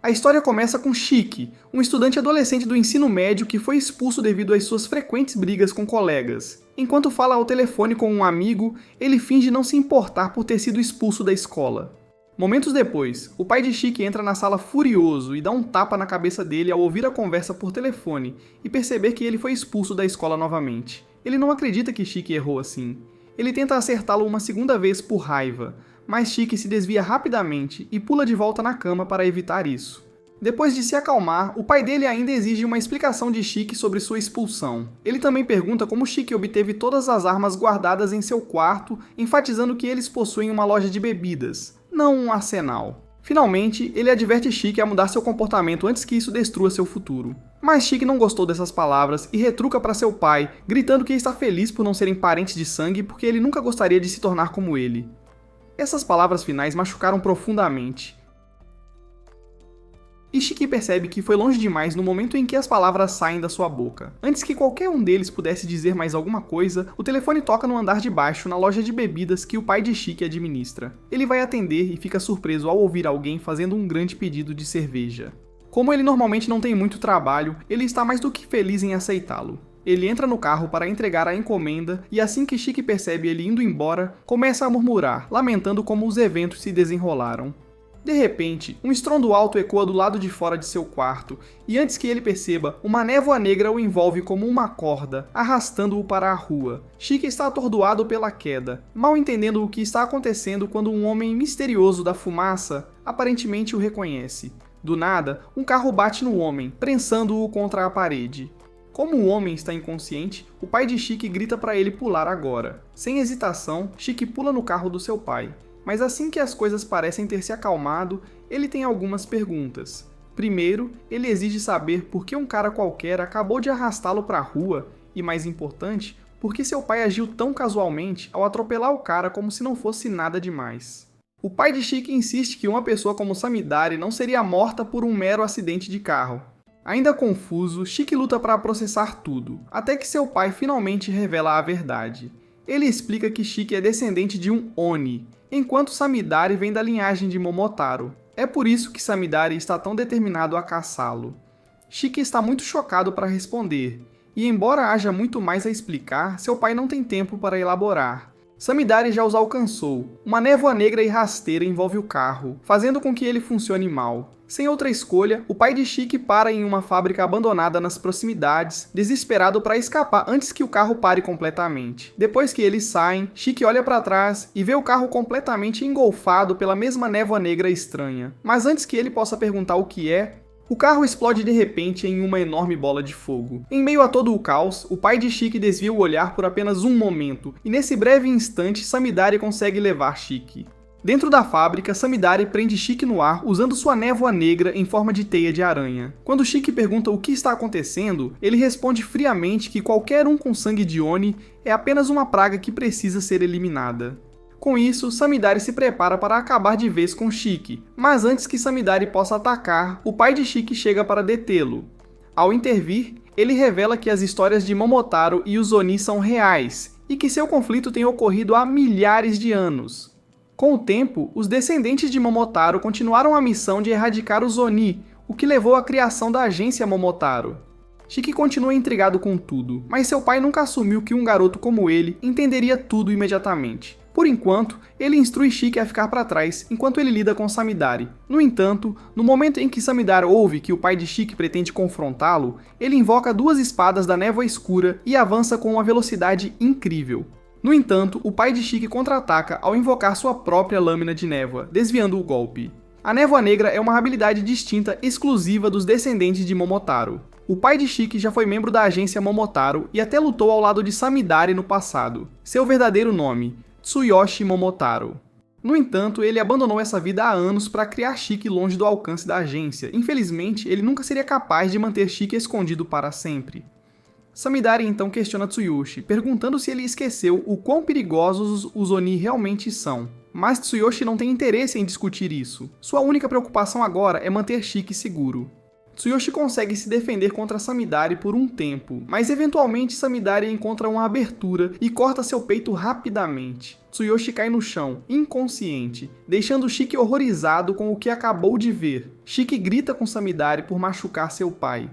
A história começa com Shiki, um estudante adolescente do ensino médio que foi expulso devido às suas frequentes brigas com colegas. Enquanto fala ao telefone com um amigo, ele finge não se importar por ter sido expulso da escola. Momentos depois, o pai de Shiki entra na sala furioso e dá um tapa na cabeça dele ao ouvir a conversa por telefone e perceber que ele foi expulso da escola novamente. Ele não acredita que Shiki errou assim. Ele tenta acertá-lo uma segunda vez por raiva, mas Shiki se desvia rapidamente e pula de volta na cama para evitar isso. Depois de se acalmar, o pai dele ainda exige uma explicação de Shiki sobre sua expulsão. Ele também pergunta como Shiki obteve todas as armas guardadas em seu quarto, enfatizando que eles possuem uma loja de bebidas, não um arsenal. Finalmente, ele adverte Shiki a mudar seu comportamento antes que isso destrua seu futuro. Mas Shiki não gostou dessas palavras e retruca para seu pai, gritando que está feliz por não serem parentes de sangue porque ele nunca gostaria de se tornar como ele. Essas palavras finais machucaram profundamente. E Shiki percebe que foi longe demais no momento em que as palavras saem da sua boca. Antes que qualquer um deles pudesse dizer mais alguma coisa, o telefone toca no andar de baixo na loja de bebidas que o pai de Shiki administra. Ele vai atender e fica surpreso ao ouvir alguém fazendo um grande pedido de cerveja. Como ele normalmente não tem muito trabalho, ele está mais do que feliz em aceitá-lo. Ele entra no carro para entregar a encomenda e assim que Shiki percebe ele indo embora, começa a murmurar, lamentando como os eventos se desenrolaram. De repente, um estrondo alto ecoa do lado de fora de seu quarto, e antes que ele perceba, uma névoa negra o envolve como uma corda, arrastando-o para a rua. Shiki está atordoado pela queda, mal entendendo o que está acontecendo quando um homem misterioso da fumaça aparentemente o reconhece. Do nada, um carro bate no homem, prensando-o contra a parede. Como o homem está inconsciente, o pai de Shiki grita para ele pular agora. Sem hesitação, Shiki pula no carro do seu pai. Mas assim que as coisas parecem ter se acalmado, ele tem algumas perguntas. Primeiro, ele exige saber por que um cara qualquer acabou de arrastá-lo para a rua e, mais importante, por que seu pai agiu tão casualmente ao atropelar o cara como se não fosse nada demais. O pai de Shiki insiste que uma pessoa como Samidari não seria morta por um mero acidente de carro. Ainda confuso, Shiki luta para processar tudo, até que seu pai finalmente revela a verdade. Ele explica que Shiki é descendente de um Oni, enquanto Samidari vem da linhagem de Momotaro. É por isso que Samidari está tão determinado a caçá-lo. Shiki está muito chocado para responder, e embora haja muito mais a explicar, seu pai não tem tempo para elaborar. Samidari já os alcançou. Uma névoa negra e rasteira envolve o carro, fazendo com que ele funcione mal. Sem outra escolha, o pai de Shiki para em uma fábrica abandonada nas proximidades, desesperado para escapar antes que o carro pare completamente. Depois que eles saem, Shiki olha para trás e vê o carro completamente engolfado pela mesma névoa negra estranha. Mas antes que ele possa perguntar o que é, o carro explode de repente em uma enorme bola de fogo. Em meio a todo o caos, o pai de Shiki desvia o olhar por apenas um momento, e nesse breve instante Samidari consegue levar Shiki. Dentro da fábrica, Samidari prende Shiki no ar usando sua névoa negra em forma de teia de aranha. Quando Shiki pergunta o que está acontecendo, ele responde friamente que qualquer um com sangue de Oni é apenas uma praga que precisa ser eliminada. Com isso, Samidari se prepara para acabar de vez com Shiki, mas antes que Samidari possa atacar, o pai de Shiki chega para detê-lo. Ao intervir, ele revela que as histórias de Momotaro e os Oni são reais, e que seu conflito tem ocorrido há milhares de anos. Com o tempo, os descendentes de Momotaro continuaram a missão de erradicar os Oni, o que levou à criação da agência Momotaro. Shiki continua intrigado com tudo, mas seu pai nunca assumiu que um garoto como ele entenderia tudo imediatamente. Por enquanto, ele instrui Shiki a ficar para trás enquanto ele lida com Samidari. No entanto, no momento em que Samidari ouve que o pai de Shiki pretende confrontá-lo, ele invoca duas espadas da névoa escura e avança com uma velocidade incrível. No entanto, o pai de Shiki contra-ataca ao invocar sua própria lâmina de névoa, desviando o golpe. A névoa negra é uma habilidade distinta exclusiva dos descendentes de Momotaro. O pai de Shiki já foi membro da agência Momotaro e até lutou ao lado de Samidari no passado. Seu verdadeiro nome, Tsuyoshi Momotaro. No entanto, ele abandonou essa vida há anos para criar Shiki longe do alcance da agência. Infelizmente, ele nunca seria capaz de manter Shiki escondido para sempre. Samidari então questiona Tsuyoshi, perguntando se ele esqueceu o quão perigosos os Oni realmente são. Mas Tsuyoshi não tem interesse em discutir isso. Sua única preocupação agora é manter Shiki seguro. Tsuyoshi consegue se defender contra Samidari por um tempo, mas eventualmente Samidari encontra uma abertura e corta seu peito rapidamente. Tsuyoshi cai no chão, inconsciente, deixando Shiki horrorizado com o que acabou de ver. Shiki grita com Samidari por machucar seu pai.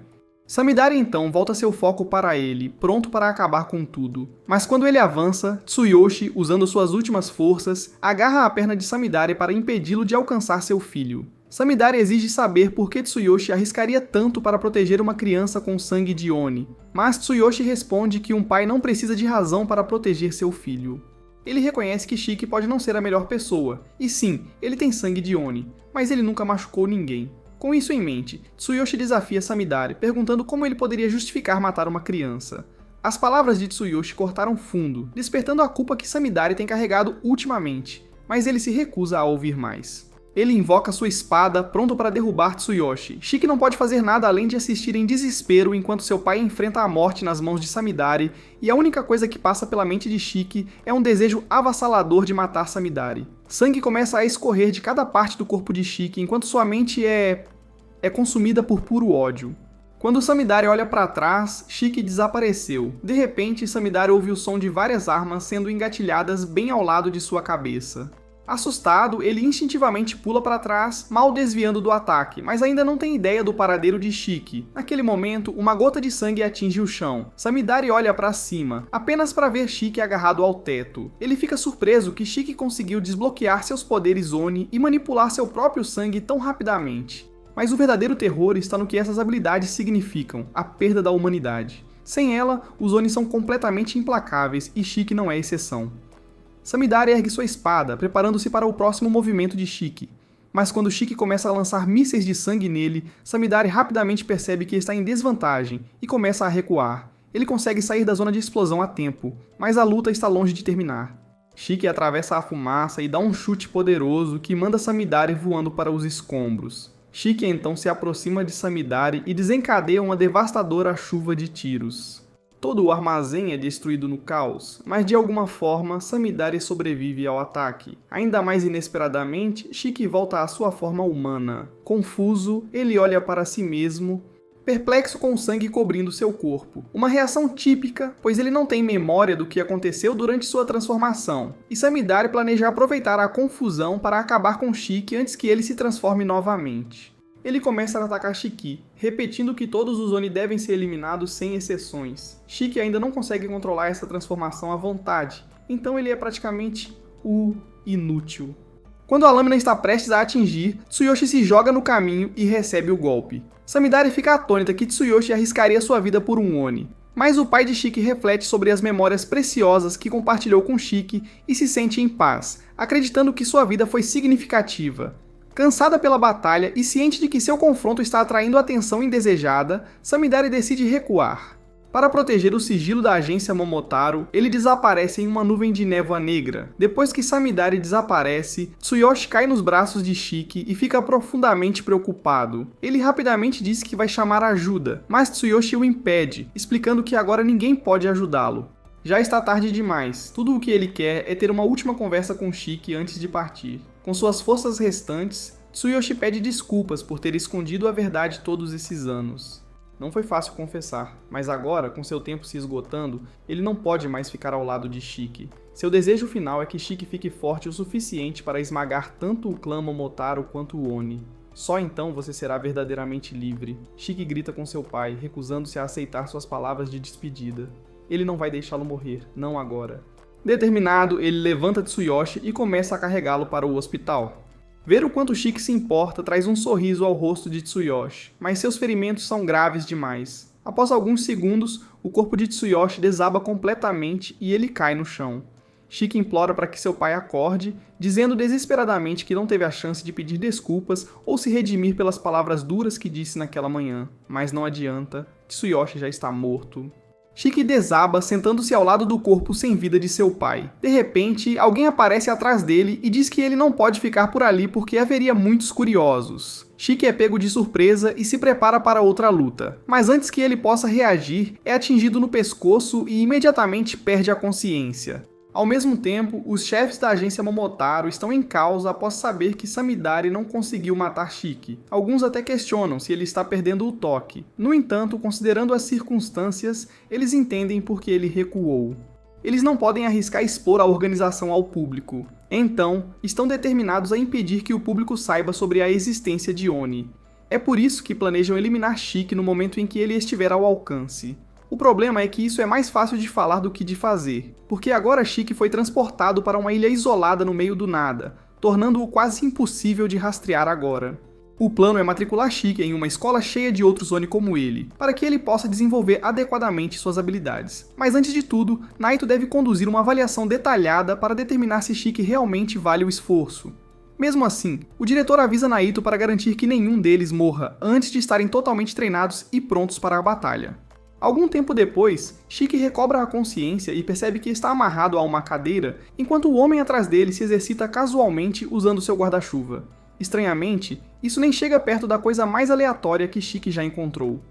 Samidari então volta seu foco para ele, pronto para acabar com tudo. Mas quando ele avança, Tsuyoshi, usando suas últimas forças, agarra a perna de Samidari para impedi-lo de alcançar seu filho. Samidari exige saber por que Tsuyoshi arriscaria tanto para proteger uma criança com sangue de Oni, mas Tsuyoshi responde que um pai não precisa de razão para proteger seu filho. Ele reconhece que Shiki pode não ser a melhor pessoa, e sim, ele tem sangue de Oni, mas ele nunca machucou ninguém. Com isso em mente, Tsuyoshi desafia Samidari, perguntando como ele poderia justificar matar uma criança. As palavras de Tsuyoshi cortaram fundo, despertando a culpa que Samidari tem carregado ultimamente, mas ele se recusa a ouvir mais. Ele invoca sua espada, pronto para derrubar Tsuyoshi. Shiki não pode fazer nada além de assistir em desespero enquanto seu pai enfrenta a morte nas mãos de Samidari, e a única coisa que passa pela mente de Shiki é um desejo avassalador de matar Samidari. Sangue começa a escorrer de cada parte do corpo de Shiki enquanto sua mente é consumida por puro ódio. Quando Samidari olha para trás, Shiki desapareceu. De repente, Samidari ouve o som de várias armas sendo engatilhadas bem ao lado de sua cabeça. Assustado, ele instintivamente pula para trás, mal desviando do ataque, mas ainda não tem ideia do paradeiro de Shiki. Naquele momento, uma gota de sangue atinge o chão. Samidari olha para cima, apenas para ver Shiki agarrado ao teto. Ele fica surpreso que Shiki conseguiu desbloquear seus poderes Oni e manipular seu próprio sangue tão rapidamente. Mas o verdadeiro terror está no que essas habilidades significam, a perda da humanidade. Sem ela, os Oni são completamente implacáveis e Shiki não é exceção. Samidari ergue sua espada, preparando-se para o próximo movimento de Shiki. Mas quando Shiki começa a lançar mísseis de sangue nele, Samidari rapidamente percebe que está em desvantagem e começa a recuar. Ele consegue sair da zona de explosão a tempo, mas a luta está longe de terminar. Shiki atravessa a fumaça e dá um chute poderoso que manda Samidari voando para os escombros. Shiki então se aproxima de Samidari e desencadeia uma devastadora chuva de tiros. Todo o armazém é destruído no caos, mas de alguma forma Samidari sobrevive ao ataque. Ainda mais inesperadamente, Shiki volta à sua forma humana. Confuso, ele olha para si mesmo, perplexo com o sangue cobrindo seu corpo. Uma reação típica, pois ele não tem memória do que aconteceu durante sua transformação. E Samidari planeja aproveitar a confusão para acabar com Shiki antes que ele se transforme novamente. Ele começa a atacar Shiki, repetindo que todos os Oni devem ser eliminados sem exceções. Shiki ainda não consegue controlar essa transformação à vontade, então ele é praticamente o inútil. Quando a lâmina está prestes a atingir, Tsuyoshi se joga no caminho e recebe o golpe. Samidari fica atônita que Tsuyoshi arriscaria sua vida por um Oni. Mas o pai de Shiki reflete sobre as memórias preciosas que compartilhou com Shiki e se sente em paz, acreditando que sua vida foi significativa. Cansada pela batalha e ciente de que seu confronto está atraindo atenção indesejada, Samidari decide recuar. Para proteger o sigilo da agência Momotaro, ele desaparece em uma nuvem de névoa negra. Depois que Samidari desaparece, Tsuyoshi cai nos braços de Shiki e fica profundamente preocupado. Ele rapidamente diz que vai chamar ajuda, mas Tsuyoshi o impede, explicando que agora ninguém pode ajudá-lo. Já está tarde demais, tudo o que ele quer é ter uma última conversa com Shiki antes de partir. Com suas forças restantes, Tsuyoshi pede desculpas por ter escondido a verdade todos esses anos. Não foi fácil confessar, mas agora, com seu tempo se esgotando, ele não pode mais ficar ao lado de Shiki. Seu desejo final é que Shiki fique forte o suficiente para esmagar tanto o clã Momotaro quanto o Oni. Só então você será verdadeiramente livre. Shiki grita com seu pai, recusando-se a aceitar suas palavras de despedida. Ele não vai deixá-lo morrer, não agora. Determinado, ele levanta Tsuyoshi e começa a carregá-lo para o hospital. Ver o quanto Shiki se importa traz um sorriso ao rosto de Tsuyoshi, mas seus ferimentos são graves demais. Após alguns segundos, o corpo de Tsuyoshi desaba completamente e ele cai no chão. Shiki implora para que seu pai acorde, dizendo desesperadamente que não teve a chance de pedir desculpas ou se redimir pelas palavras duras que disse naquela manhã. Mas não adianta, Tsuyoshi já está morto. Shiki desaba, sentando-se ao lado do corpo sem vida de seu pai. De repente, alguém aparece atrás dele e diz que ele não pode ficar por ali porque haveria muitos curiosos. Shiki é pego de surpresa e se prepara para outra luta. Mas antes que ele possa reagir, é atingido no pescoço e imediatamente perde a consciência. Ao mesmo tempo, os chefes da agência Momotaro estão em causa após saber que Samidari não conseguiu matar Shiki. Alguns até questionam se ele está perdendo o toque. No entanto, considerando as circunstâncias, eles entendem por que ele recuou. Eles não podem arriscar expor a organização ao público. Então, estão determinados a impedir que o público saiba sobre a existência de Oni. É por isso que planejam eliminar Shiki no momento em que ele estiver ao alcance. O problema é que isso é mais fácil de falar do que de fazer, porque agora Shiki foi transportado para uma ilha isolada no meio do nada, tornando-o quase impossível de rastrear agora. O plano é matricular Shiki em uma escola cheia de outros Oni como ele, para que ele possa desenvolver adequadamente suas habilidades. Mas antes de tudo, Naito deve conduzir uma avaliação detalhada para determinar se Shiki realmente vale o esforço. Mesmo assim, o diretor avisa Naito para garantir que nenhum deles morra antes de estarem totalmente treinados e prontos para a batalha. Algum tempo depois, Shiki recobra a consciência e percebe que está amarrado a uma cadeira, enquanto o homem atrás dele se exercita casualmente usando seu guarda-chuva. Estranhamente, isso nem chega perto da coisa mais aleatória que Shiki já encontrou.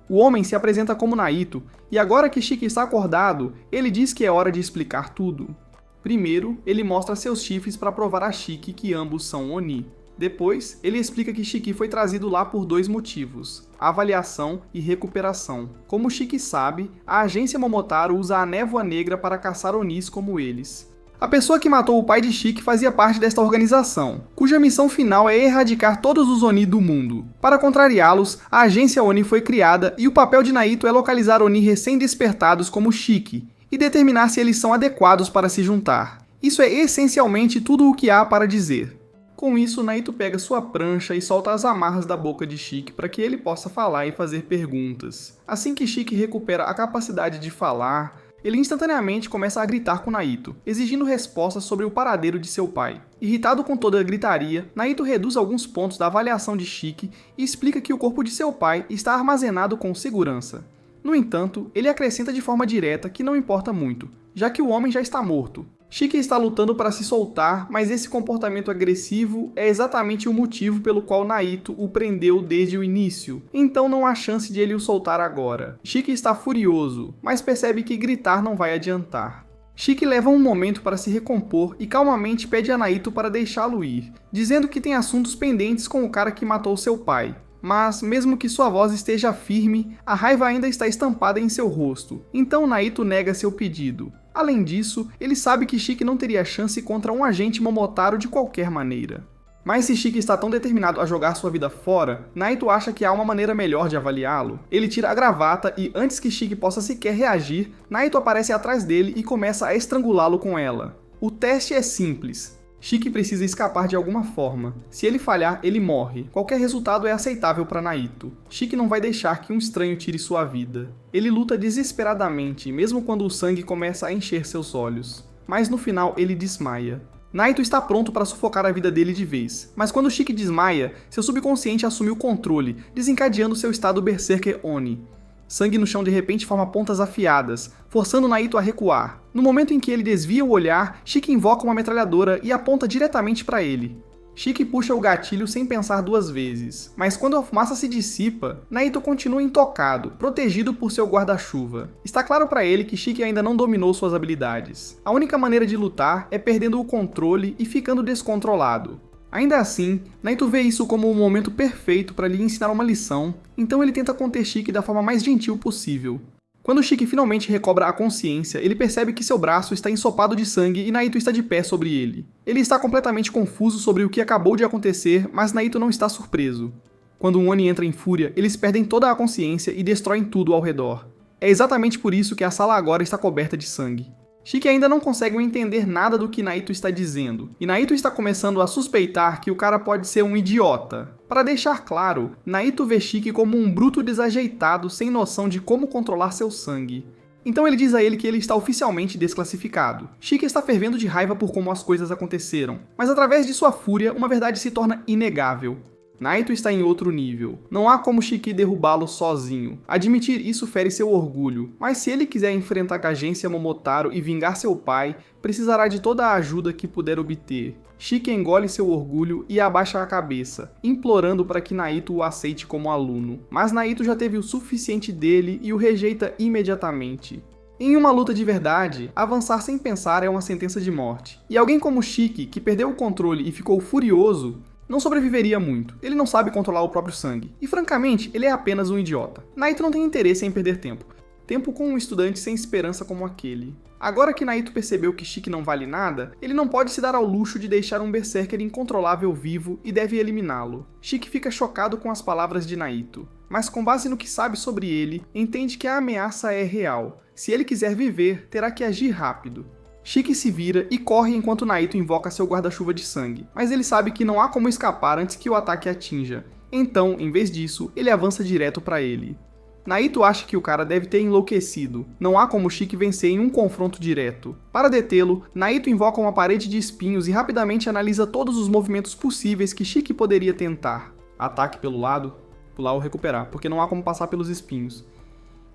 O homem se apresenta como Naito, e agora que Shiki está acordado, ele diz que é hora de explicar tudo. Primeiro, ele mostra seus chifres para provar a Shiki que ambos são Oni. Depois, ele explica que Shiki foi trazido lá por dois motivos: avaliação e recuperação. Como Shiki sabe, a agência Momotaro usa a névoa negra para caçar Onis como eles. A pessoa que matou o pai de Shiki fazia parte desta organização, cuja missão final é erradicar todos os Oni do mundo. Para contrariá-los, a agência Oni foi criada e o papel de Naito é localizar Oni recém-despertados como Shiki e determinar se eles são adequados para se juntar. Isso é essencialmente tudo o que há para dizer. Com isso, Naito pega sua prancha e solta as amarras da boca de Shiki para que ele possa falar e fazer perguntas. Assim que Shiki recupera a capacidade de falar, ele instantaneamente começa a gritar com Naito, exigindo respostas sobre o paradeiro de seu pai. Irritado com toda a gritaria, Naito reduz alguns pontos da avaliação de Shiki e explica que o corpo de seu pai está armazenado com segurança. No entanto, ele acrescenta de forma direta que não importa muito, já que o homem já está morto. Shiki está lutando para se soltar, mas esse comportamento agressivo é exatamente o motivo pelo qual Naito o prendeu desde o início, então não há chance de ele o soltar agora. Shiki está furioso, mas percebe que gritar não vai adiantar. Shiki leva um momento para se recompor e calmamente pede a Naito para deixá-lo ir, dizendo que tem assuntos pendentes com o cara que matou seu pai. Mas, mesmo que sua voz esteja firme, a raiva ainda está estampada em seu rosto, então Naito nega seu pedido. Além disso, ele sabe que Shiki não teria chance contra um agente Momotaro de qualquer maneira. Mas se Shiki está tão determinado a jogar sua vida fora, Naito acha que há uma maneira melhor de avaliá-lo. Ele tira a gravata e, antes que Shiki possa sequer reagir, Naito aparece atrás dele e começa a estrangulá-lo com ela. O teste é simples. Shiki precisa escapar de alguma forma. Se ele falhar, ele morre. Qualquer resultado é aceitável para Naito. Shiki não vai deixar que um estranho tire sua vida. Ele luta desesperadamente, mesmo quando o sangue começa a encher seus olhos. Mas no final ele desmaia. Naito está pronto para sufocar a vida dele de vez, mas quando Shiki desmaia, seu subconsciente assume o controle, desencadeando seu estado Berserker Oni. Sangue no chão de repente forma pontas afiadas, forçando Naito a recuar. No momento em que ele desvia o olhar, Shiki invoca uma metralhadora e aponta diretamente para ele. Shiki puxa o gatilho sem pensar duas vezes, mas quando a fumaça se dissipa, Naito continua intocado, protegido por seu guarda-chuva. Está claro para ele que Shiki ainda não dominou suas habilidades. A única maneira de lutar é perdendo o controle e ficando descontrolado. Ainda assim, Naito vê isso como o momento perfeito para lhe ensinar uma lição, então ele tenta conter Shiki da forma mais gentil possível. Quando Shiki finalmente recobra a consciência, ele percebe que seu braço está ensopado de sangue e Naito está de pé sobre ele. Ele está completamente confuso sobre o que acabou de acontecer, mas Naito não está surpreso. Quando um Oni entra em fúria, eles perdem toda a consciência e destroem tudo ao redor. É exatamente por isso que a sala agora está coberta de sangue. Shiki ainda não consegue entender nada do que Naito está dizendo, e Naito está começando a suspeitar que o cara pode ser um idiota. Para deixar claro, Naito vê Shiki como um bruto desajeitado sem noção de como controlar seu sangue. Então ele diz a ele que ele está oficialmente desclassificado. Shiki está fervendo de raiva por como as coisas aconteceram, mas através de sua fúria, uma verdade se torna inegável. Naito está em outro nível. Não há como Shiki derrubá-lo sozinho. Admitir isso fere seu orgulho, mas se ele quiser enfrentar a agência Momotaro e vingar seu pai, precisará de toda a ajuda que puder obter. Shiki engole seu orgulho e abaixa a cabeça, implorando para que Naito o aceite como aluno. Mas Naito já teve o suficiente dele e o rejeita imediatamente. Em uma luta de verdade, avançar sem pensar é uma sentença de morte. E alguém como Shiki, que perdeu o controle e ficou furioso, não sobreviveria muito. Ele não sabe controlar o próprio sangue. E francamente, ele é apenas um idiota. Naito não tem interesse em perder tempo. Tempo com um estudante sem esperança como aquele. Agora que Naito percebeu que Shiki não vale nada, ele não pode se dar ao luxo de deixar um berserker incontrolável vivo e deve eliminá-lo. Shiki fica chocado com as palavras de Naito, mas com base no que sabe sobre ele, entende que a ameaça é real. Se ele quiser viver, terá que agir rápido. Shiki se vira e corre enquanto Naito invoca seu guarda-chuva de sangue, mas ele sabe que não há como escapar antes que o ataque atinja. Então, em vez disso, ele avança direto para ele. Naito acha que o cara deve ter enlouquecido. Não há como Shiki vencer em um confronto direto. Para detê-lo, Naito invoca uma parede de espinhos e rapidamente analisa todos os movimentos possíveis que Shiki poderia tentar. Ataque pelo lado, pular ou recuperar, porque não há como passar pelos espinhos.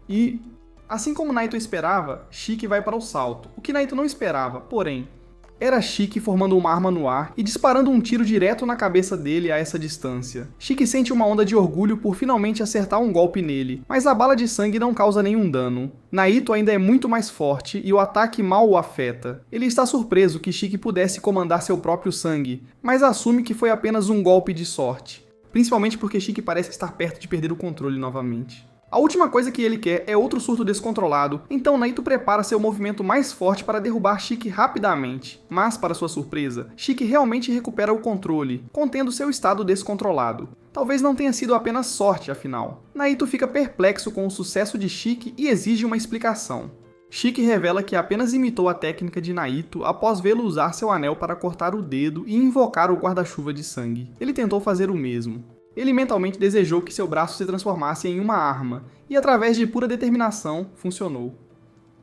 E, assim como Naito esperava, Shiki vai para o salto. O que Naito não esperava, porém, era Shiki formando uma arma no ar e disparando um tiro direto na cabeça dele a essa distância. Shiki sente uma onda de orgulho por finalmente acertar um golpe nele, mas a bala de sangue não causa nenhum dano. Naito ainda é muito mais forte e o ataque mal o afeta. Ele está surpreso que Shiki pudesse comandar seu próprio sangue, mas assume que foi apenas um golpe de sorte. Principalmente porque Shiki parece estar perto de perder o controle novamente. A última coisa que ele quer é outro surto descontrolado, então Naito prepara seu movimento mais forte para derrubar Shiki rapidamente. Mas, para sua surpresa, Shiki realmente recupera o controle, contendo seu estado descontrolado. Talvez não tenha sido apenas sorte, afinal. Naito fica perplexo com o sucesso de Shiki e exige uma explicação. Shiki revela que apenas imitou a técnica de Naito após vê-lo usar seu anel para cortar o dedo e invocar o guarda-chuva de sangue. Ele tentou fazer o mesmo. Ele mentalmente desejou que seu braço se transformasse em uma arma, e através de pura determinação, funcionou.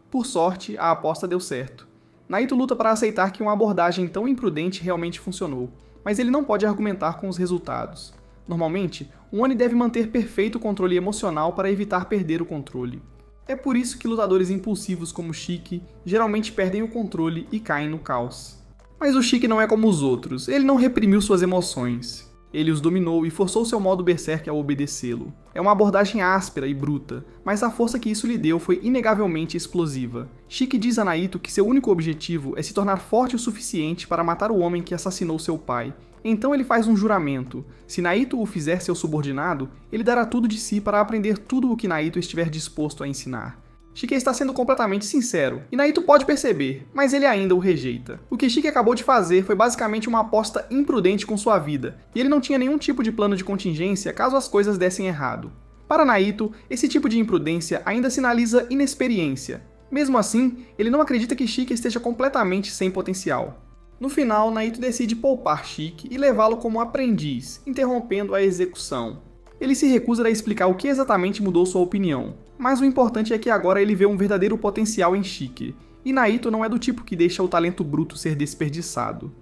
Por sorte, a aposta deu certo. Naito luta para aceitar que uma abordagem tão imprudente realmente funcionou, mas ele não pode argumentar com os resultados. Normalmente, um Oni deve manter perfeito controle emocional para evitar perder o controle. É por isso que lutadores impulsivos como Shiki geralmente perdem o controle e caem no caos. Mas o Shiki não é como os outros, ele não reprimiu suas emoções. Ele os dominou e forçou seu modo berserk a obedecê-lo. É uma abordagem áspera e bruta, mas a força que isso lhe deu foi inegavelmente explosiva. Shiki diz a Naito que seu único objetivo é se tornar forte o suficiente para matar o homem que assassinou seu pai. Então ele faz um juramento. Se Naito o fizer seu subordinado, ele dará tudo de si para aprender tudo o que Naito estiver disposto a ensinar. Shiki está sendo completamente sincero, e Naito pode perceber, mas ele ainda o rejeita. O que Shiki acabou de fazer foi basicamente uma aposta imprudente com sua vida, e ele não tinha nenhum tipo de plano de contingência caso as coisas dessem errado. Para Naito, esse tipo de imprudência ainda sinaliza inexperiência. Mesmo assim, ele não acredita que Shiki esteja completamente sem potencial. No final, Naito decide poupar Shiki e levá-lo como aprendiz, interrompendo a execução. Ele se recusa a explicar o que exatamente mudou sua opinião, mas o importante é que agora ele vê um verdadeiro potencial em Shiki, e Naito não é do tipo que deixa o talento bruto ser desperdiçado.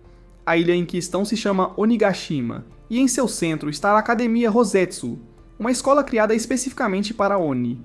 A ilha em que estão se chama Onigashima, e em seu centro está a Academia Rosetsu, uma escola criada especificamente para Oni.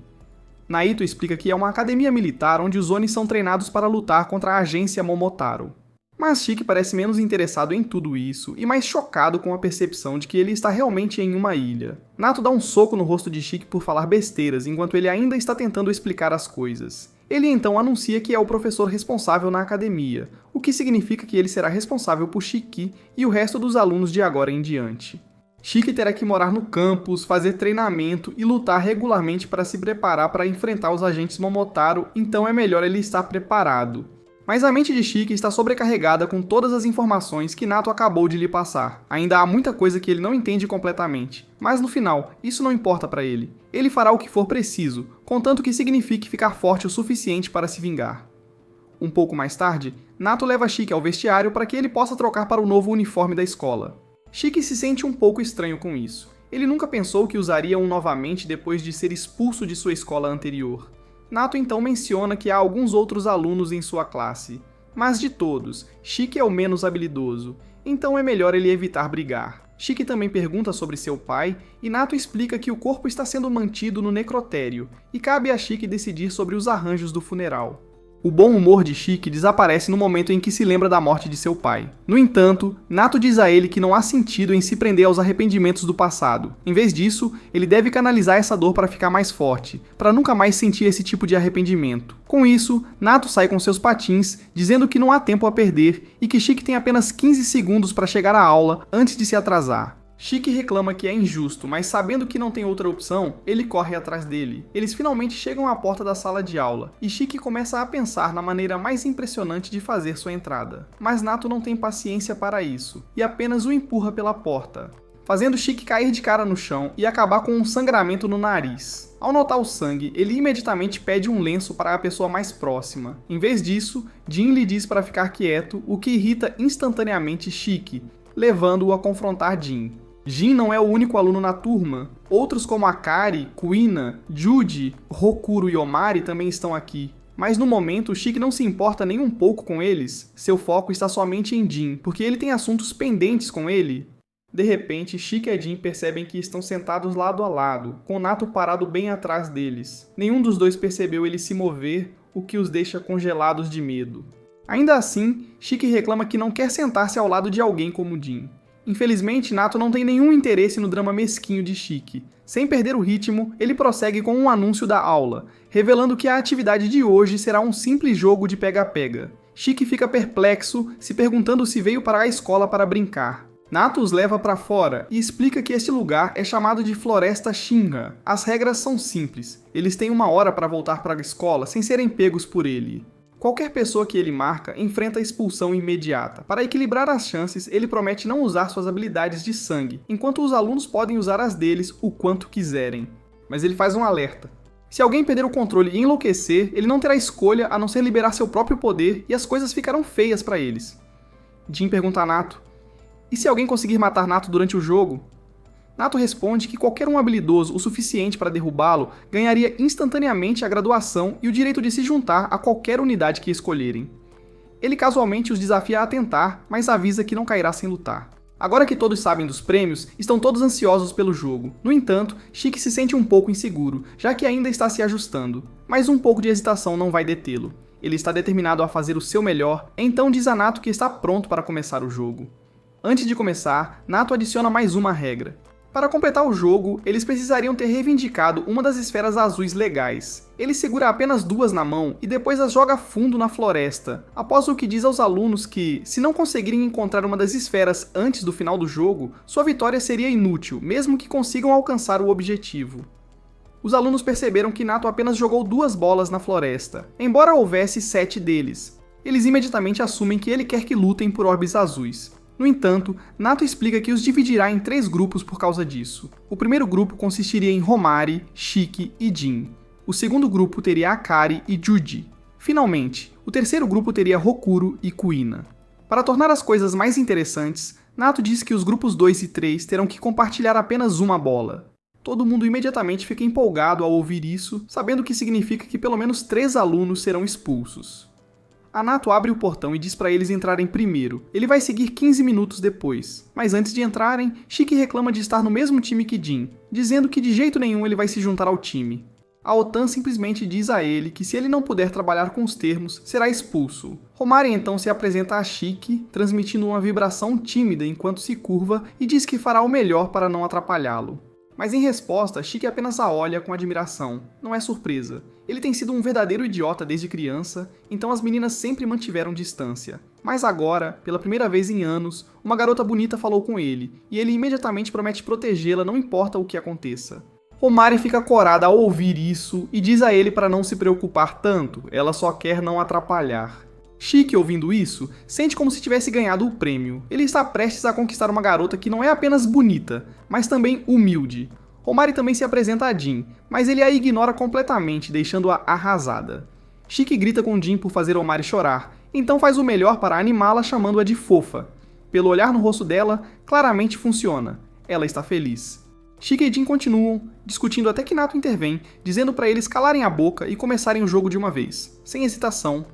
Naito explica que é uma academia militar onde os Oni são treinados para lutar contra a agência Momotaro. Mas Shiki parece menos interessado em tudo isso e mais chocado com a percepção de que ele está realmente em uma ilha. Nato dá um soco no rosto de Shiki por falar besteiras enquanto ele ainda está tentando explicar as coisas. Ele então anuncia que é o professor responsável na academia, o que significa que ele será responsável por Shiki e o resto dos alunos de agora em diante. Shiki terá que morar no campus, fazer treinamento e lutar regularmente para se preparar para enfrentar os agentes Momotaro, então é melhor ele estar preparado. Mas a mente de Shiki está sobrecarregada com todas as informações que Nato acabou de lhe passar. Ainda há muita coisa que ele não entende completamente, mas no final, isso não importa para ele. Ele fará o que for preciso, contanto que signifique ficar forte o suficiente para se vingar. Um pouco mais tarde, Nato leva Shiki ao vestiário para que ele possa trocar para o novo uniforme da escola. Shiki se sente um pouco estranho com isso. Ele nunca pensou que usaria um novamente depois de ser expulso de sua escola anterior. Nato então menciona que há alguns outros alunos em sua classe, mas de todos, Shiki é o menos habilidoso, então é melhor ele evitar brigar. Shiki também pergunta sobre seu pai, e Nato explica que o corpo está sendo mantido no necrotério, e cabe a Shiki decidir sobre os arranjos do funeral. O bom humor de Chique desaparece no momento em que se lembra da morte de seu pai. No entanto, Nato diz a ele que não há sentido em se prender aos arrependimentos do passado. Em vez disso, ele deve canalizar essa dor para ficar mais forte, para nunca mais sentir esse tipo de arrependimento. Com isso, Nato sai com seus patins, dizendo que não há tempo a perder e que Chique tem apenas 15 segundos para chegar à aula antes de se atrasar. Chique reclama que é injusto, mas sabendo que não tem outra opção, ele corre atrás dele. Eles finalmente chegam à porta da sala de aula, e Chique começa a pensar na maneira mais impressionante de fazer sua entrada. Mas Nato não tem paciência para isso, e apenas o empurra pela porta, fazendo Chique cair de cara no chão e acabar com um sangramento no nariz. Ao notar o sangue, ele imediatamente pede um lenço para a pessoa mais próxima. Em vez disso, Jin lhe diz para ficar quieto, o que irrita instantaneamente Chique, levando-o a confrontar Jin. Jin não é o único aluno na turma. Outros como Akari, Kuina, Judy, Rokuro e Omari também estão aqui. Mas no momento, Chique não se importa nem um pouco com eles. Seu foco está somente em Jin, porque ele tem assuntos pendentes com ele. De repente, Chique e Jin percebem que estão sentados lado a lado, com Nato parado bem atrás deles. Nenhum dos dois percebeu ele se mover, o que os deixa congelados de medo. Ainda assim, Chique reclama que não quer sentar-se ao lado de alguém como Jin. Infelizmente, Nato não tem nenhum interesse no drama mesquinho de Chique. Sem perder o ritmo, ele prossegue com um anúncio da aula, revelando que a atividade de hoje será um simples jogo de pega-pega. Chique fica perplexo, se perguntando se veio para a escola para brincar. Nato os leva para fora e explica que este lugar é chamado de Floresta Shinra. As regras são simples, eles têm 1 hora para voltar para a escola sem serem pegos por ele. Qualquer pessoa que ele marca enfrenta a expulsão imediata. Para equilibrar as chances, ele promete não usar suas habilidades de sangue, enquanto os alunos podem usar as deles o quanto quiserem. Mas ele faz um alerta. Se alguém perder o controle e enlouquecer, ele não terá escolha a não ser liberar seu próprio poder e as coisas ficarão feias para eles. Jin pergunta a Nato: e se alguém conseguir matar Nato durante o jogo? Nato responde que qualquer um habilidoso o suficiente para derrubá-lo ganharia instantaneamente a graduação e o direito de se juntar a qualquer unidade que escolherem. Ele casualmente os desafia a tentar, mas avisa que não cairá sem lutar. Agora que todos sabem dos prêmios, estão todos ansiosos pelo jogo. No entanto, Chique se sente um pouco inseguro, já que ainda está se ajustando. Mas um pouco de hesitação não vai detê-lo. Ele está determinado a fazer o seu melhor, então diz a Nato que está pronto para começar o jogo. Antes de começar, Nato adiciona mais uma regra. Para completar o jogo, eles precisariam ter reivindicado uma das esferas azuis legais. Ele segura apenas 2 na mão e depois as joga fundo na floresta, após o que diz aos alunos que, se não conseguirem encontrar uma das esferas antes do final do jogo, sua vitória seria inútil, mesmo que consigam alcançar o objetivo. Os alunos perceberam que Nato apenas jogou 2 bolas na floresta, embora houvesse 7 deles. Eles imediatamente assumem que ele quer que lutem por orbes azuis. No entanto, Nato explica que os dividirá em 3 grupos por causa disso. O primeiro grupo consistiria em Homari, Chique e Jin. O segundo grupo teria Akari e Judy. Finalmente, o terceiro grupo teria Rokuro e Kuina. Para tornar as coisas mais interessantes, Nato diz que os grupos 2 e 3 terão que compartilhar apenas 1 bola. Todo mundo imediatamente fica empolgado ao ouvir isso, sabendo que significa que pelo menos 3 alunos serão expulsos. A Nato abre o portão e diz para eles entrarem primeiro. Ele vai seguir 15 minutos depois. Mas antes de entrarem, Chique reclama de estar no mesmo time que Jin, dizendo que de jeito nenhum ele vai se juntar ao time. A OTAN simplesmente diz a ele que se ele não puder trabalhar com os termos, será expulso. Homari então se apresenta a Chique, transmitindo uma vibração tímida enquanto se curva e diz que fará o melhor para não atrapalhá-lo. Mas em resposta, Chique apenas a olha com admiração. Não é surpresa. Ele tem sido um verdadeiro idiota desde criança, então as meninas sempre mantiveram distância. Mas agora, pela primeira vez em anos, uma garota bonita falou com ele, e ele imediatamente promete protegê-la não importa o que aconteça. Homari fica corada ao ouvir isso e diz a ele para não se preocupar tanto, ela só quer não atrapalhar. Chique, ouvindo isso, sente como se tivesse ganhado o prêmio. Ele está prestes a conquistar uma garota que não é apenas bonita, mas também humilde. Homari também se apresenta a Jin, mas ele a ignora completamente, deixando-a arrasada. Chique grita com Jin por fazer Homari chorar, então faz o melhor para animá-la chamando-a de fofa. Pelo olhar no rosto dela, claramente funciona. Ela está feliz. Chique e Jin continuam, discutindo até que Nato intervém, dizendo para eles calarem a boca e começarem o jogo de uma vez, sem hesitação.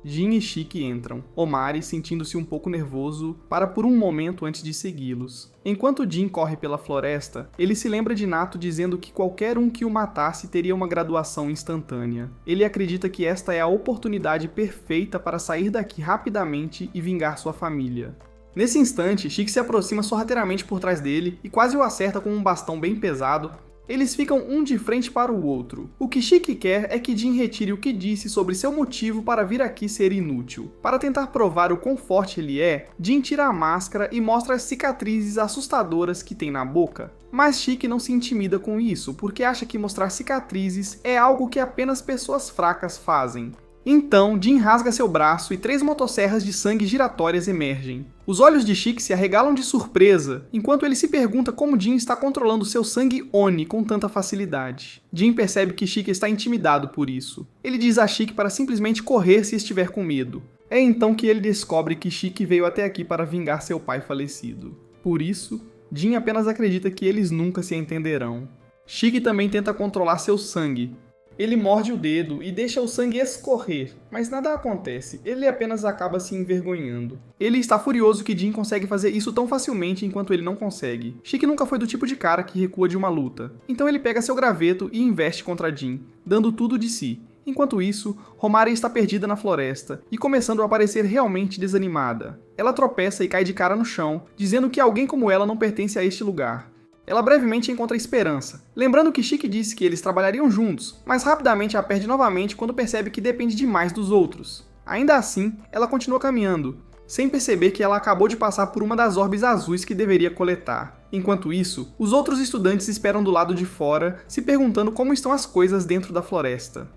Jin e Shiki entram, Omari sentindo-se um pouco nervoso para por um momento antes de segui-los. Enquanto Jin corre pela floresta, ele se lembra de Nato dizendo que qualquer um que o matasse teria uma graduação instantânea. Ele acredita que esta é a oportunidade perfeita para sair daqui rapidamente e vingar sua família. Nesse instante, Shiki se aproxima sorrateiramente por trás dele e quase o acerta com um bastão bem pesado. Eles ficam um de frente para o outro. O que Shiki quer é que Jin retire o que disse sobre seu motivo para vir aqui ser inútil. Para tentar provar o quão forte ele é, Jin tira a máscara e mostra as cicatrizes assustadoras que tem na boca. Mas Shiki não se intimida com isso, porque acha que mostrar cicatrizes é algo que apenas pessoas fracas fazem. Então, Jin rasga seu braço e 3 motosserras de sangue giratórias emergem. Os olhos de Shiki se arregalam de surpresa, enquanto ele se pergunta como Jin está controlando seu sangue Oni com tanta facilidade. Jin percebe que Shiki está intimidado por isso. Ele diz a Shiki para simplesmente correr se estiver com medo. É então que ele descobre que Shiki veio até aqui para vingar seu pai falecido. Por isso, Jin apenas acredita que eles nunca se entenderão. Shiki também tenta controlar seu sangue. Ele morde o dedo e deixa o sangue escorrer, mas nada acontece, ele apenas acaba se envergonhando. Ele está furioso que Jin consegue fazer isso tão facilmente enquanto ele não consegue. Shiki nunca foi do tipo de cara que recua de uma luta, então ele pega seu graveto e investe contra Jin, dando tudo de si. Enquanto isso, Homari está perdida na floresta e começando a aparecer realmente desanimada. Ela tropeça e cai de cara no chão, dizendo que alguém como ela não pertence a este lugar. Ela brevemente encontra esperança, lembrando que Shiki disse que eles trabalhariam juntos, mas rapidamente a perde novamente quando percebe que depende demais dos outros. Ainda assim, ela continua caminhando, sem perceber que ela acabou de passar por uma das orbes azuis que deveria coletar. Enquanto isso, os outros estudantes esperam do lado de fora, se perguntando como estão as coisas dentro da floresta.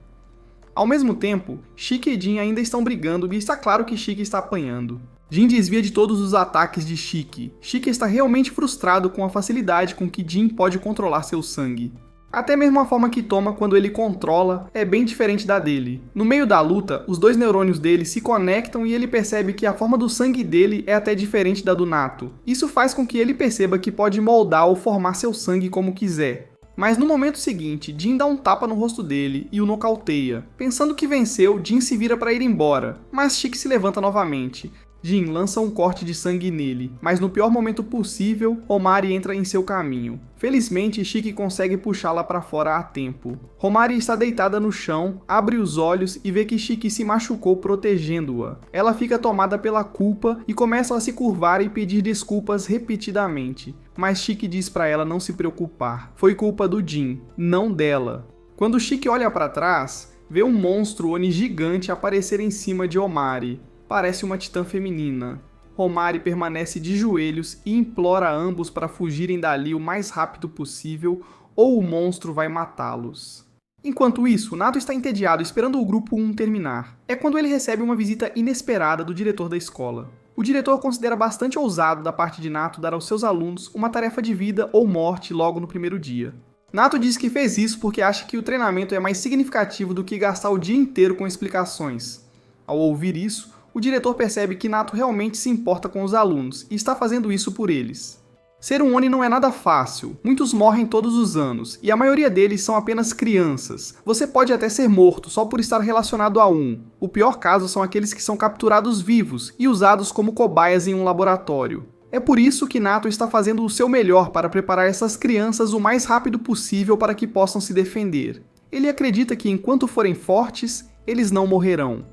Ao mesmo tempo, Shiki e Jin ainda estão brigando e está claro que Shiki está apanhando. Jin desvia de todos os ataques de Shiki. Shiki está realmente frustrado com a facilidade com que Jin pode controlar seu sangue. Até mesmo a forma que toma quando ele controla é bem diferente da dele. No meio da luta, os 2 neurônios dele se conectam e ele percebe que a forma do sangue dele é até diferente da do Nato. Isso faz com que ele perceba que pode moldar ou formar seu sangue como quiser. Mas no momento seguinte, Jin dá um tapa no rosto dele e o nocauteia. Pensando que venceu, Jin se vira para ir embora, mas Shiki se levanta novamente. Jin lança um corte de sangue nele, mas no pior momento possível, Homari entra em seu caminho. Felizmente, Shiki consegue puxá-la para fora a tempo. Homari está deitada no chão, abre os olhos e vê que Shiki se machucou protegendo-a. Ela fica tomada pela culpa e começa a se curvar e pedir desculpas repetidamente. Mas Shiki diz para ela não se preocupar. Foi culpa do Jin, não dela. Quando Shiki olha para trás, vê um monstro Oni gigante aparecer em cima de Homari. Parece uma titã feminina. Homari permanece de joelhos e implora a ambos para fugirem dali o mais rápido possível ou o monstro vai matá-los. Enquanto isso, Nato está entediado esperando o grupo 1 terminar. É quando ele recebe uma visita inesperada do diretor da escola. O diretor considera bastante ousado da parte de Nato dar aos seus alunos uma tarefa de vida ou morte logo no primeiro dia. Nato diz que fez isso porque acha que o treinamento é mais significativo do que gastar o dia inteiro com explicações. Ao ouvir isso, o diretor percebe que Nato realmente se importa com os alunos e está fazendo isso por eles. Ser um Oni não é nada fácil, muitos morrem todos os anos, e a maioria deles são apenas crianças. Você pode até ser morto só por estar relacionado a um. O pior caso são aqueles que são capturados vivos e usados como cobaias em um laboratório. É por isso que Nato está fazendo o seu melhor para preparar essas crianças o mais rápido possível para que possam se defender. Ele acredita que enquanto forem fortes, eles não morrerão.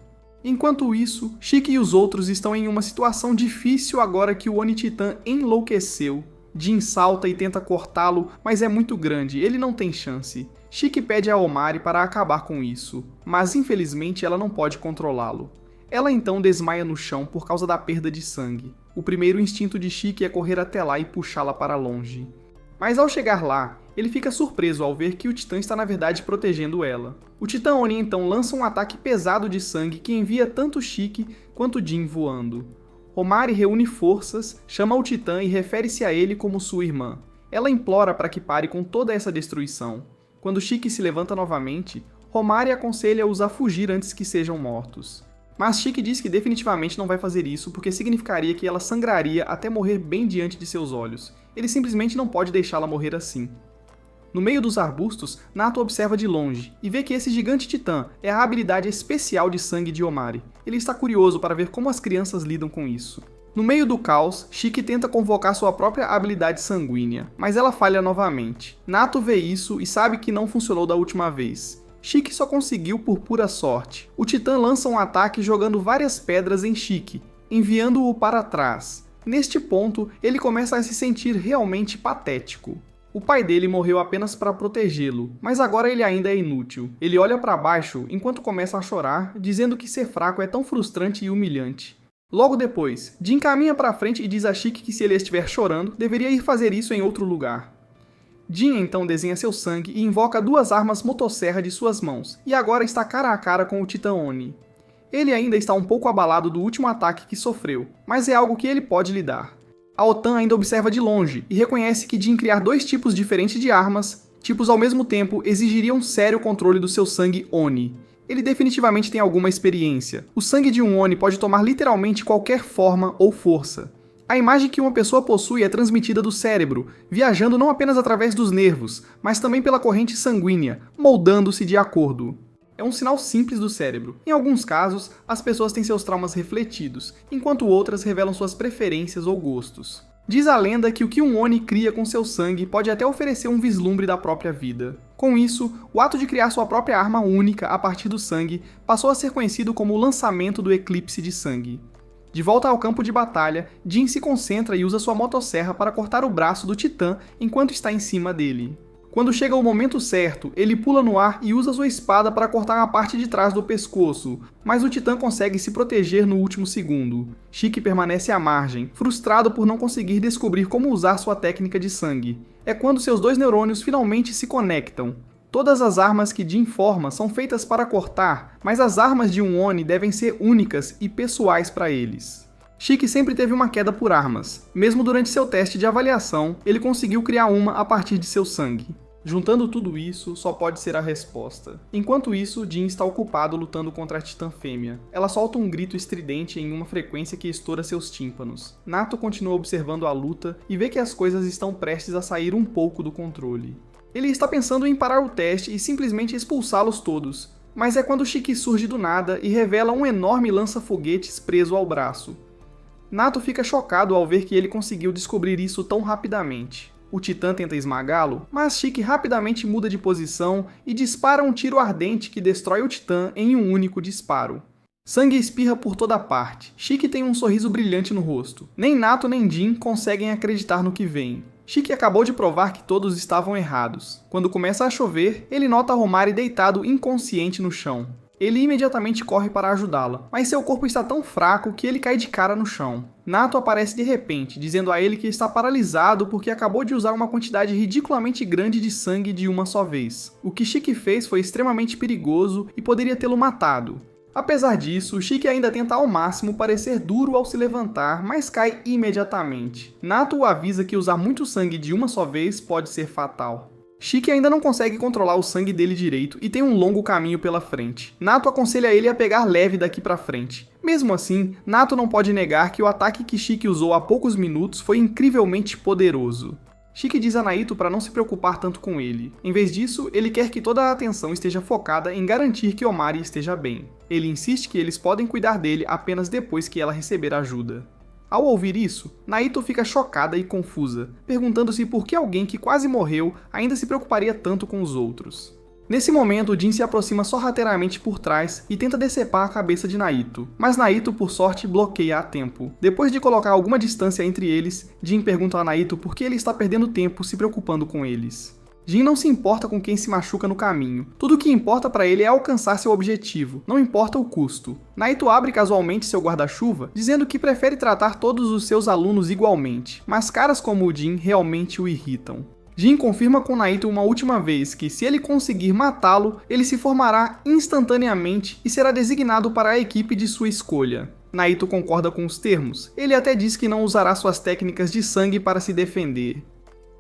Enquanto isso, Shiki e os outros estão em uma situação difícil agora que o Oni Titã enlouqueceu. Jin salta e tenta cortá-lo, mas é muito grande, ele não tem chance. Shiki pede a Homari para acabar com isso, mas infelizmente ela não pode controlá-lo. Ela então desmaia no chão por causa da perda de sangue. O primeiro instinto de Shiki é correr até lá e puxá-la para longe. Mas ao chegar lá, ele fica surpreso ao ver que o Titã está na verdade protegendo ela. O Titã Oni então lança um ataque pesado de sangue que envia tanto Shiki quanto Jin voando. Homari reúne forças, chama o Titã e refere-se a ele como sua irmã. Ela implora para que pare com toda essa destruição. Quando Shiki se levanta novamente, Homari aconselha-os a fugir antes que sejam mortos. Mas Shiki diz que definitivamente não vai fazer isso porque significaria que ela sangraria até morrer bem diante de seus olhos. Ele simplesmente não pode deixá-la morrer assim. No meio dos arbustos, Nato observa de longe e vê que esse gigante titã é a habilidade especial de sangue de Omari. Ele está curioso para ver como as crianças lidam com isso. No meio do caos, Shiki tenta convocar sua própria habilidade sanguínea, mas ela falha novamente. Nato vê isso e sabe que não funcionou da última vez. Shiki só conseguiu por pura sorte. O titã lança um ataque jogando várias pedras em Shiki, enviando-o para trás. Neste ponto, ele começa a se sentir realmente patético. O pai dele morreu apenas para protegê-lo, mas agora ele ainda é inútil. Ele olha para baixo enquanto começa a chorar, dizendo que ser fraco é tão frustrante e humilhante. Logo depois, Jin caminha para frente e diz a Shiki que se ele estiver chorando, deveria ir fazer isso em outro lugar. Jin então desenha seu sangue e invoca 2 armas motosserra de suas mãos, e agora está cara a cara com o Titã Oni. Ele ainda está um pouco abalado do último ataque que sofreu, mas é algo que ele pode lidar. A Otan ainda observa de longe e reconhece que Jin criar 2 tipos diferentes de armas, tipos ao mesmo tempo, exigiria um sério controle do seu sangue Oni. Ele definitivamente tem alguma experiência. O sangue de um Oni pode tomar literalmente qualquer forma ou força. A imagem que uma pessoa possui é transmitida do cérebro, viajando não apenas através dos nervos, mas também pela corrente sanguínea, moldando-se de acordo. É um sinal simples do cérebro. Em alguns casos, as pessoas têm seus traumas refletidos, enquanto outras revelam suas preferências ou gostos. Diz a lenda que o que um Oni cria com seu sangue pode até oferecer um vislumbre da própria vida. Com isso, o ato de criar sua própria arma única a partir do sangue passou a ser conhecido como o lançamento do eclipse de sangue. De volta ao campo de batalha, Jin se concentra e usa sua motosserra para cortar o braço do titã enquanto está em cima dele. Quando chega o momento certo, ele pula no ar e usa sua espada para cortar a parte de trás do pescoço, mas o titã consegue se proteger no último segundo. Shiki permanece à margem, frustrado por não conseguir descobrir como usar sua técnica de sangue. É quando seus 2 neurônios finalmente se conectam. Todas as armas que Jin forma são feitas para cortar, mas as armas de um Oni devem ser únicas e pessoais para eles. Shiki sempre teve uma queda por armas. Mesmo durante seu teste de avaliação, ele conseguiu criar uma a partir de seu sangue. Juntando tudo isso, só pode ser a resposta. Enquanto isso, Jin está ocupado lutando contra a titã fêmea. Ela solta um grito estridente em uma frequência que estoura seus tímpanos. Nato continua observando a luta e vê que as coisas estão prestes a sair um pouco do controle. Ele está pensando em parar o teste e simplesmente expulsá-los todos, mas é quando Shiki surge do nada e revela um enorme lança-foguetes preso ao braço. Nato fica chocado ao ver que ele conseguiu descobrir isso tão rapidamente. O titã tenta esmagá-lo, mas Shiki rapidamente muda de posição e dispara um tiro ardente que destrói o titã em um único disparo. Sangue espirra por toda parte. Shiki tem um sorriso brilhante no rosto. Nem Nato nem Jin conseguem acreditar no que vem. Shiki acabou de provar que todos estavam errados. Quando começa a chover, ele nota Omari deitado inconsciente no chão. Ele imediatamente corre para ajudá-la, mas seu corpo está tão fraco que ele cai de cara no chão. Nato aparece de repente, dizendo a ele que está paralisado porque acabou de usar uma quantidade ridiculamente grande de sangue de uma só vez. O que Shiki fez foi extremamente perigoso e poderia tê-lo matado. Apesar disso, Shiki ainda tenta ao máximo parecer duro ao se levantar, mas cai imediatamente. Nato o avisa que usar muito sangue de uma só vez pode ser fatal. Shiki ainda não consegue controlar o sangue dele direito e tem um longo caminho pela frente. Nato aconselha ele a pegar leve daqui pra frente. Mesmo assim, Nato não pode negar que o ataque que Shiki usou há poucos minutos foi incrivelmente poderoso. Shiki diz a Naito para não se preocupar tanto com ele. Em vez disso, ele quer que toda a atenção esteja focada em garantir que Omari esteja bem. Ele insiste que eles podem cuidar dele apenas depois que ela receber ajuda. Ao ouvir isso, Naito fica chocada e confusa, perguntando-se por que alguém que quase morreu ainda se preocuparia tanto com os outros. Nesse momento, Jin se aproxima sorrateiramente por trás e tenta decepar a cabeça de Naito, mas Naito, por sorte, bloqueia a tempo. Depois de colocar alguma distância entre eles, Jin pergunta a Naito por que ele está perdendo tempo se preocupando com eles. Jin não se importa com quem se machuca no caminho. Tudo o que importa para ele é alcançar seu objetivo, não importa o custo. Naito abre casualmente seu guarda-chuva, dizendo que prefere tratar todos os seus alunos igualmente, mas caras como o Jin realmente o irritam. Jin confirma com Naito uma última vez que, se ele conseguir matá-lo, ele se formará instantaneamente e será designado para a equipe de sua escolha. Naito concorda com os termos. Ele até diz que não usará suas técnicas de sangue para se defender.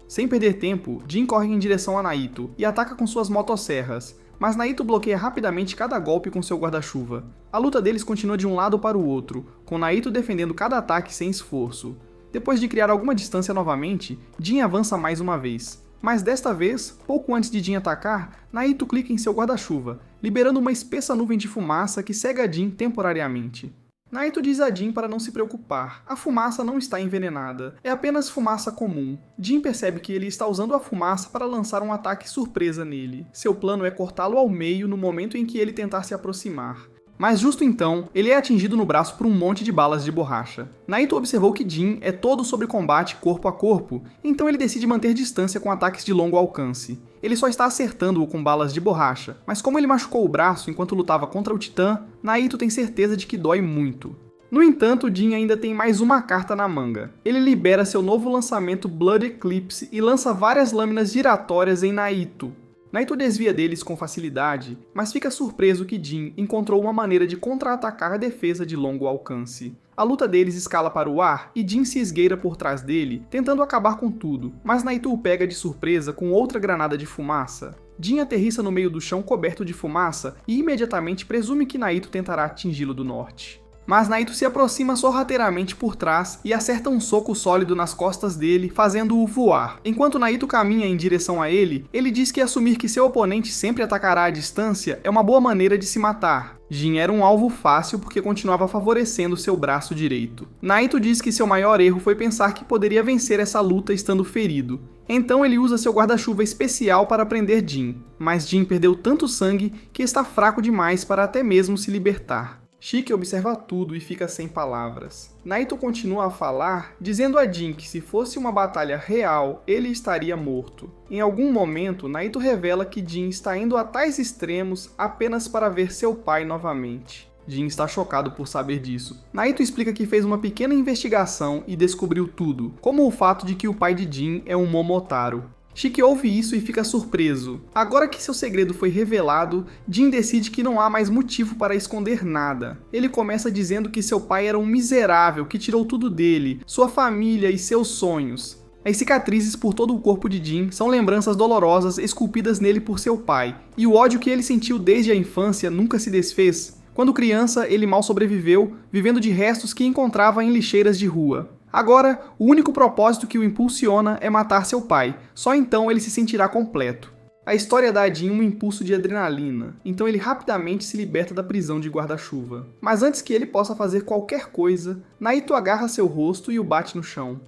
Sem perder tempo, Jin corre em direção a Naito e ataca com suas motosserras, mas Naito bloqueia rapidamente cada golpe com seu guarda-chuva. A luta deles continua de um lado para o outro, com Naito defendendo cada ataque sem esforço. Depois de criar alguma distância novamente, Jin avança mais uma vez. Mas desta vez, pouco antes de Jin atacar, Naito clica em seu guarda-chuva, liberando uma espessa nuvem de fumaça que cega Jin temporariamente. Naito diz a Jin para não se preocupar, a fumaça não está envenenada, é apenas fumaça comum. Jin percebe que ele está usando a fumaça para lançar um ataque surpresa nele. Seu plano é cortá-lo ao meio no momento em que ele tentar se aproximar. Mas justo então, ele é atingido no braço por um monte de balas de borracha. Naito observou que Jin é todo sobre combate corpo a corpo, então ele decide manter distância com ataques de longo alcance. Ele só está acertando-o com balas de borracha, mas como ele machucou o braço enquanto lutava contra o Titã, Naito tem certeza de que dói muito. No entanto, Jin ainda tem mais uma carta na manga. Ele libera seu novo lançamento Blood Eclipse e lança várias lâminas giratórias em Naito. Naito desvia deles com facilidade, mas fica surpreso que Jin encontrou uma maneira de contra-atacar a defesa de longo alcance. A luta deles escala para o ar e Jin se esgueira por trás dele, tentando acabar com tudo, mas Naito o pega de surpresa com outra granada de fumaça. Jin aterrissa no meio do chão coberto de fumaça e imediatamente presume que Naito tentará atingi-lo do norte. Mas Naito se aproxima sorrateiramente por trás e acerta um soco sólido nas costas dele, fazendo-o voar. Enquanto Naito caminha em direção a ele, ele diz que assumir que seu oponente sempre atacará à distância é uma boa maneira de se matar. Jin era um alvo fácil porque continuava favorecendo seu braço direito. Naito diz que seu maior erro foi pensar que poderia vencer essa luta estando ferido. Então ele usa seu guarda-chuva especial para prender Jin, mas Jin perdeu tanto sangue que está fraco demais para até mesmo se libertar. Shiki observa tudo e fica sem palavras. Naito continua a falar, dizendo a Jin que se fosse uma batalha real, ele estaria morto. Em algum momento, Naito revela que Jin está indo a tais extremos apenas para ver seu pai novamente. Jin está chocado por saber disso. Naito explica que fez uma pequena investigação e descobriu tudo, como o fato de que o pai de Jin é um Momotaro. Shiki ouve isso e fica surpreso. Agora que seu segredo foi revelado, Jin decide que não há mais motivo para esconder nada. Ele começa dizendo que seu pai era um miserável que tirou tudo dele, sua família e seus sonhos. As cicatrizes por todo o corpo de Jin são lembranças dolorosas esculpidas nele por seu pai, e o ódio que ele sentiu desde a infância nunca se desfez. Quando criança, ele mal sobreviveu, vivendo de restos que encontrava em lixeiras de rua. Agora, o único propósito que o impulsiona é matar seu pai, só então ele se sentirá completo. A história dá a Jin um impulso de adrenalina, então ele rapidamente se liberta da prisão de guarda-chuva. Mas antes que ele possa fazer qualquer coisa, Naito agarra seu rosto e o bate no chão.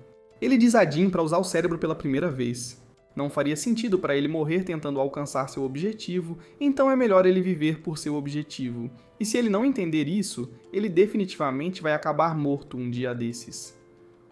Ele diz a Jin para usar o cérebro pela primeira vez. Não faria sentido para ele morrer tentando alcançar seu objetivo, então é melhor ele viver por seu objetivo. E se ele não entender isso, ele definitivamente vai acabar morto um dia desses.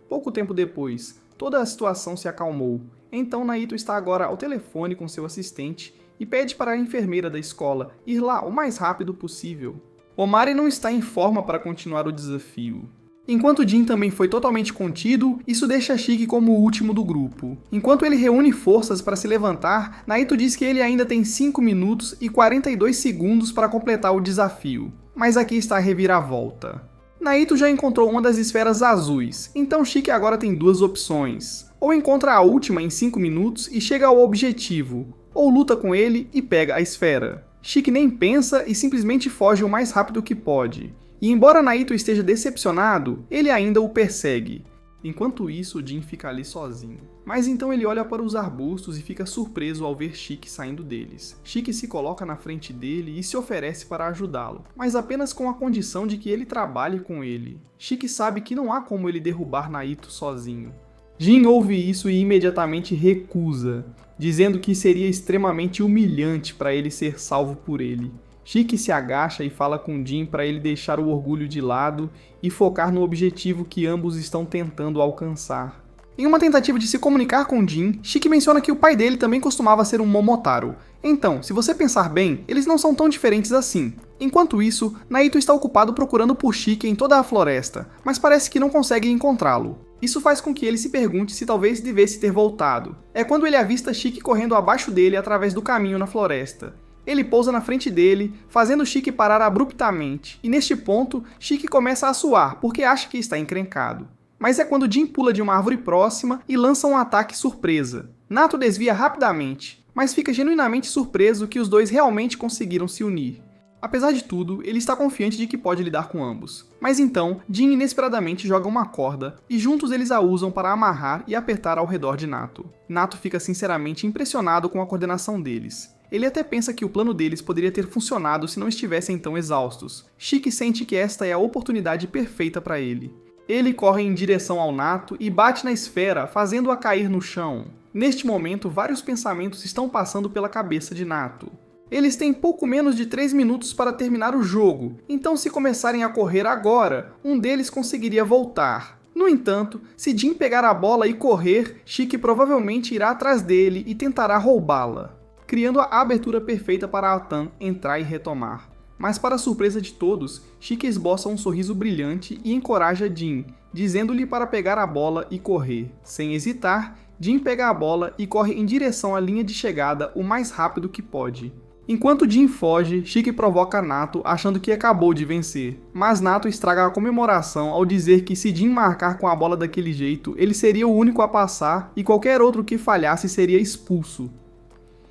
Pouco tempo depois, toda a situação se acalmou, então Naito está agora ao telefone com seu assistente e pede para a enfermeira da escola ir lá o mais rápido possível. Omari não está em forma para continuar o desafio. Enquanto Jin também foi totalmente contido, isso deixa Shiki como o último do grupo. Enquanto ele reúne forças para se levantar, Naito diz que ele ainda tem 5 minutos e 42 segundos para completar o desafio. Mas aqui está a reviravolta. Naito já encontrou uma das esferas azuis, então Shiki agora tem duas opções. Ou encontra a última em 5 minutos e chega ao objetivo, ou luta com ele e pega a esfera. Shiki nem pensa e simplesmente foge o mais rápido que pode. E embora Naito esteja decepcionado, ele ainda o persegue. Enquanto isso, Jin fica ali sozinho. Mas então ele olha para os arbustos e fica surpreso ao ver Shiki saindo deles. Shiki se coloca na frente dele e se oferece para ajudá-lo, mas apenas com a condição de que ele trabalhe com ele. Shiki sabe que não há como ele derrubar Naito sozinho. Jin ouve isso e imediatamente recusa, dizendo que seria extremamente humilhante para ele ser salvo por ele. Shiki se agacha e fala com Jin para ele deixar o orgulho de lado e focar no objetivo que ambos estão tentando alcançar. Em uma tentativa de se comunicar com Jin, Shiki menciona que o pai dele também costumava ser um Momotaro. Então, se você pensar bem, eles não são tão diferentes assim. Enquanto isso, Naito está ocupado procurando por Shiki em toda a floresta, mas parece que não consegue encontrá-lo. Isso faz com que ele se pergunte se talvez devesse ter voltado. É quando ele avista Shiki correndo abaixo dele através do caminho na floresta. Ele pousa na frente dele, fazendo Shiki parar abruptamente, e neste ponto, Shiki começa a suar, porque acha que está encrencado. Mas é quando Jin pula de uma árvore próxima e lança um ataque surpresa. Nato desvia rapidamente, mas fica genuinamente surpreso que os dois realmente conseguiram se unir. Apesar de tudo, ele está confiante de que pode lidar com ambos. Mas então, Jin inesperadamente joga uma corda, e juntos eles a usam para amarrar e apertar ao redor de Nato. Nato fica sinceramente impressionado com a coordenação deles. Ele até pensa que o plano deles poderia ter funcionado se não estivessem tão exaustos. Shiki sente que esta é a oportunidade perfeita para ele. Ele corre em direção ao Nato e bate na esfera, fazendo-a cair no chão. Neste momento, vários pensamentos estão passando pela cabeça de Nato. Eles têm pouco menos de 3 minutos para terminar o jogo, então se começarem a correr agora, um deles conseguiria voltar. No entanto, se Jin pegar a bola e correr, Shiki provavelmente irá atrás dele e tentará roubá-la, criando a abertura perfeita para Atan entrar e retomar. Mas para surpresa de todos, Shiki esboça um sorriso brilhante e encoraja Jin, dizendo-lhe para pegar a bola e correr. Sem hesitar, Jin pega a bola e corre em direção à linha de chegada o mais rápido que pode. Enquanto Jin foge, Shiki provoca Nato achando que acabou de vencer, mas Nato estraga a comemoração ao dizer que se Jin marcar com a bola daquele jeito, ele seria o único a passar e qualquer outro que falhasse seria expulso.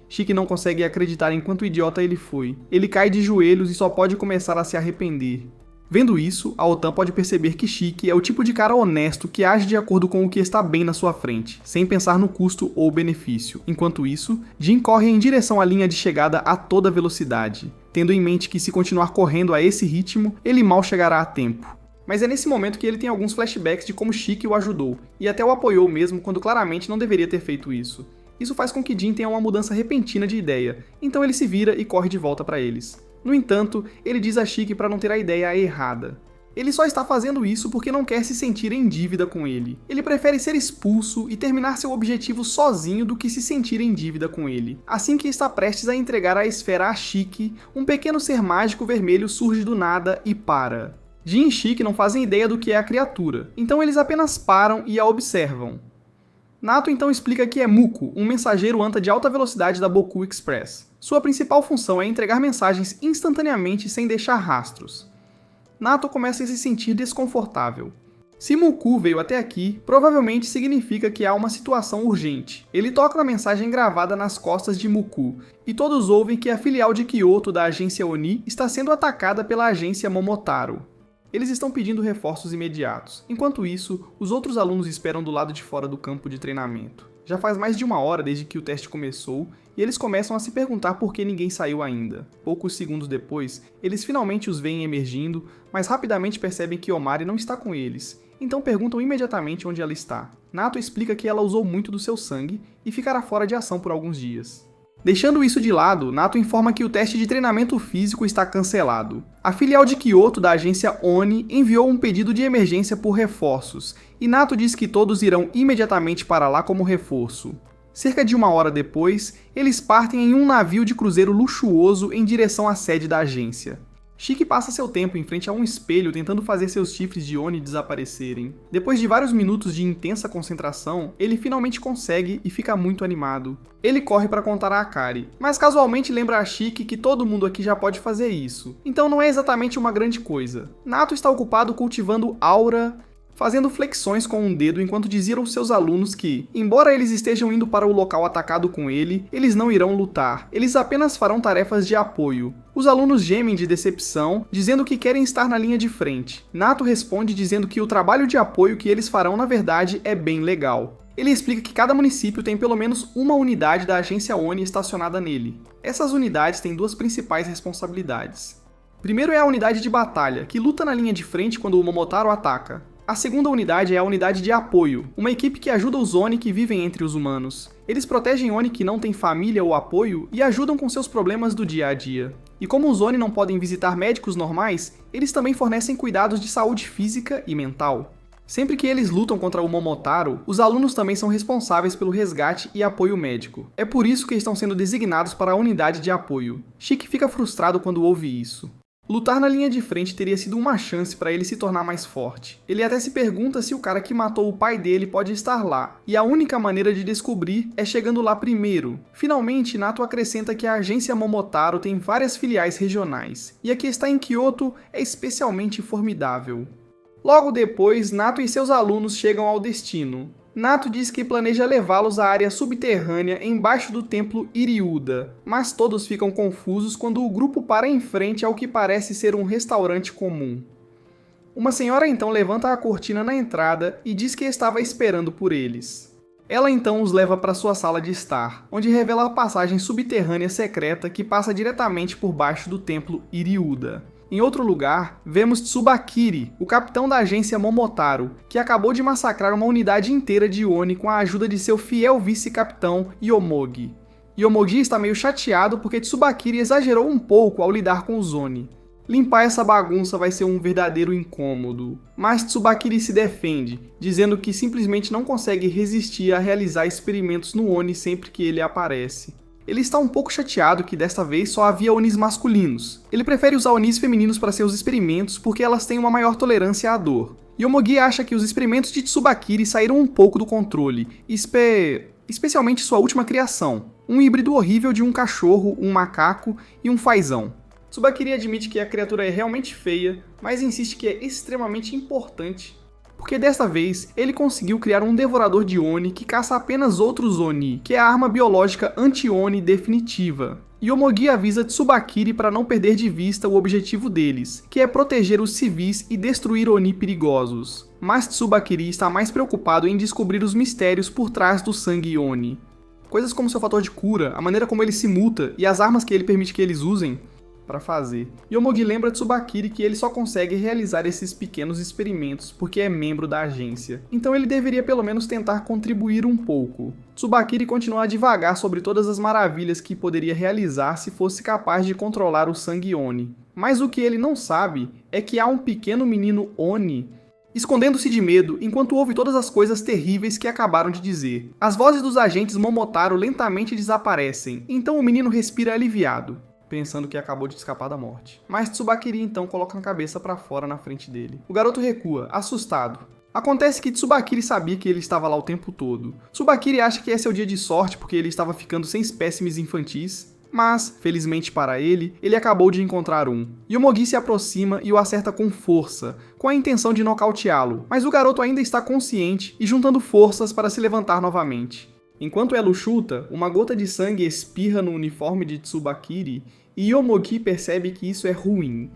Shiki não consegue acreditar em quanto idiota ele foi. Ele cai de joelhos e só pode começar a se arrepender. Vendo isso, a Otan pode perceber que Shiki é o tipo de cara honesto que age de acordo com o que está bem na sua frente, sem pensar no custo ou benefício. Enquanto isso, Jin corre em direção à linha de chegada a toda velocidade, tendo em mente que se continuar correndo a esse ritmo, ele mal chegará a tempo. Mas é nesse momento que ele tem alguns flashbacks de como Shiki o ajudou, e até o apoiou mesmo quando claramente não deveria ter feito isso. Isso faz com que Jin tenha uma mudança repentina de ideia, então ele se vira e corre de volta para eles. No entanto, ele diz a Shiki para não ter a ideia errada. Ele só está fazendo isso porque não quer se sentir em dívida com ele. Ele prefere ser expulso e terminar seu objetivo sozinho do que se sentir em dívida com ele. Assim que está prestes a entregar a esfera a Shiki, um pequeno ser mágico vermelho surge do nada e para. Jin e Shiki não fazem ideia do que é a criatura, então eles apenas param e a observam. Nato então explica que é Muko, um mensageiro anta de alta velocidade da Boku Express. Sua principal função é entregar mensagens instantaneamente sem deixar rastros. Nato começa a se sentir desconfortável. Se Muku veio até aqui, provavelmente significa que há uma situação urgente. Ele toca na mensagem gravada nas costas de Muku, e todos ouvem que a filial de Kyoto da agência Oni está sendo atacada pela agência Momotaro. Eles estão pedindo reforços imediatos. Enquanto isso, os outros alunos esperam do lado de fora do campo de treinamento. Já faz mais de 1 hora desde que o teste começou, e eles começam a se perguntar por que ninguém saiu ainda. Poucos segundos depois, eles finalmente os veem emergindo, mas rapidamente percebem que Omari não está com eles, então perguntam imediatamente onde ela está. Nato explica que ela usou muito do seu sangue e ficará fora de ação por alguns dias. Deixando isso de lado, Nato informa que o teste de treinamento físico está cancelado. A filial de Kyoto da agência Oni enviou um pedido de emergência por reforços, e Nato diz que todos irão imediatamente para lá como reforço. Cerca de 1 hora depois, eles partem em um navio de cruzeiro luxuoso em direção à sede da agência. Shiki passa seu tempo em frente a um espelho tentando fazer seus chifres de Oni desaparecerem. Depois de vários minutos de intensa concentração, ele finalmente consegue e fica muito animado. Ele corre para contar a Akari, mas casualmente lembra a Shiki que todo mundo aqui já pode fazer isso, então não é exatamente uma grande coisa. Nato está ocupado cultivando aura, fazendo flexões com um dedo enquanto dizia aos seus alunos que, embora eles estejam indo para o local atacado com ele, eles não irão lutar, eles apenas farão tarefas de apoio. Os alunos gemem de decepção, dizendo que querem estar na linha de frente. Nato responde dizendo que o trabalho de apoio que eles farão na verdade é bem legal. Ele explica que cada município tem pelo menos uma unidade da agência Oni estacionada nele. Essas unidades têm 2 principais responsabilidades. Primeiro é a unidade de batalha, que luta na linha de frente quando o Momotaro ataca. A segunda unidade é a unidade de apoio, uma equipe que ajuda os Oni que vivem entre os humanos. Eles protegem Oni que não têm família ou apoio e ajudam com seus problemas do dia a dia. E como os Oni não podem visitar médicos normais, eles também fornecem cuidados de saúde física e mental. Sempre que eles lutam contra o Momotaro, os alunos também são responsáveis pelo resgate e apoio médico. É por isso que estão sendo designados para a unidade de apoio. Shiki fica frustrado quando ouve isso. Lutar na linha de frente teria sido uma chance para ele se tornar mais forte. Ele até se pergunta se o cara que matou o pai dele pode estar lá, e a única maneira de descobrir é chegando lá primeiro. Finalmente, Nato acrescenta que a agência Momotaro tem várias filiais regionais, e a que está em Kyoto é especialmente formidável. Logo depois, Nato e seus alunos chegam ao destino. Nato diz que planeja levá-los à área subterrânea embaixo do templo Iriuda, mas todos ficam confusos quando o grupo para em frente ao que parece ser um restaurante comum. Uma senhora então levanta a cortina na entrada e diz que estava esperando por eles. Ela então os leva para sua sala de estar, onde revela a passagem subterrânea secreta que passa diretamente por baixo do templo Iriuda. Em outro lugar, vemos Tsubakiri, o capitão da agência Momotaro, que acabou de massacrar uma unidade inteira de Oni com a ajuda de seu fiel vice-capitão Yomogi. Yomogi está meio chateado porque Tsubakiri exagerou um pouco ao lidar com os Oni. Limpar essa bagunça vai ser um verdadeiro incômodo. Mas Tsubakiri se defende, dizendo que simplesmente não consegue resistir a realizar experimentos no Oni sempre que ele aparece. Ele está um pouco chateado que desta vez só havia Onis masculinos. Ele prefere usar Onis femininos para seus experimentos porque elas têm uma maior tolerância à dor. Yomogi acha que os experimentos de Tsubakiri saíram um pouco do controle, especialmente sua última criação, um híbrido horrível de um cachorro, um macaco e um fazão. Tsubakiri admite que a criatura é realmente feia, mas insiste que é extremamente importante, porque desta vez ele conseguiu criar um devorador de Oni que caça apenas outros Oni, que é a arma biológica anti-Oni definitiva. Yomogi avisa Tsubakiri para não perder de vista o objetivo deles, que é proteger os civis e destruir Oni perigosos. Mas Tsubakiri está mais preocupado em descobrir os mistérios por trás do sangue Oni. Coisas como seu fator de cura, a maneira como ele se muta e as armas que ele permite que eles usem para fazer. Yomogi lembra Tsubakiri que ele só consegue realizar esses pequenos experimentos porque é membro da agência, então ele deveria pelo menos tentar contribuir um pouco. Tsubakiri continua a divagar sobre todas as maravilhas que poderia realizar se fosse capaz de controlar o sangue Oni. Mas o que ele não sabe é que há um pequeno menino Oni escondendo-se de medo enquanto ouve todas as coisas terríveis que acabaram de dizer. As vozes dos agentes Momotaro lentamente desaparecem, então o menino respira aliviado, pensando que acabou de escapar da morte. Mas Tsubakiri então coloca a cabeça para fora na frente dele. O garoto recua, assustado. Acontece que Tsubakiri sabia que ele estava lá o tempo todo. Tsubakiri acha que esse é o dia de sorte porque ele estava ficando sem espécimes infantis, mas, felizmente para ele, ele acabou de encontrar um. Yomogi se aproxima e o acerta com força, com a intenção de nocauteá-lo, mas o garoto ainda está consciente e juntando forças para se levantar novamente. Enquanto ela o chuta, uma gota de sangue espirra no uniforme de Tsubakiri e Yomogi percebe que isso é ruim.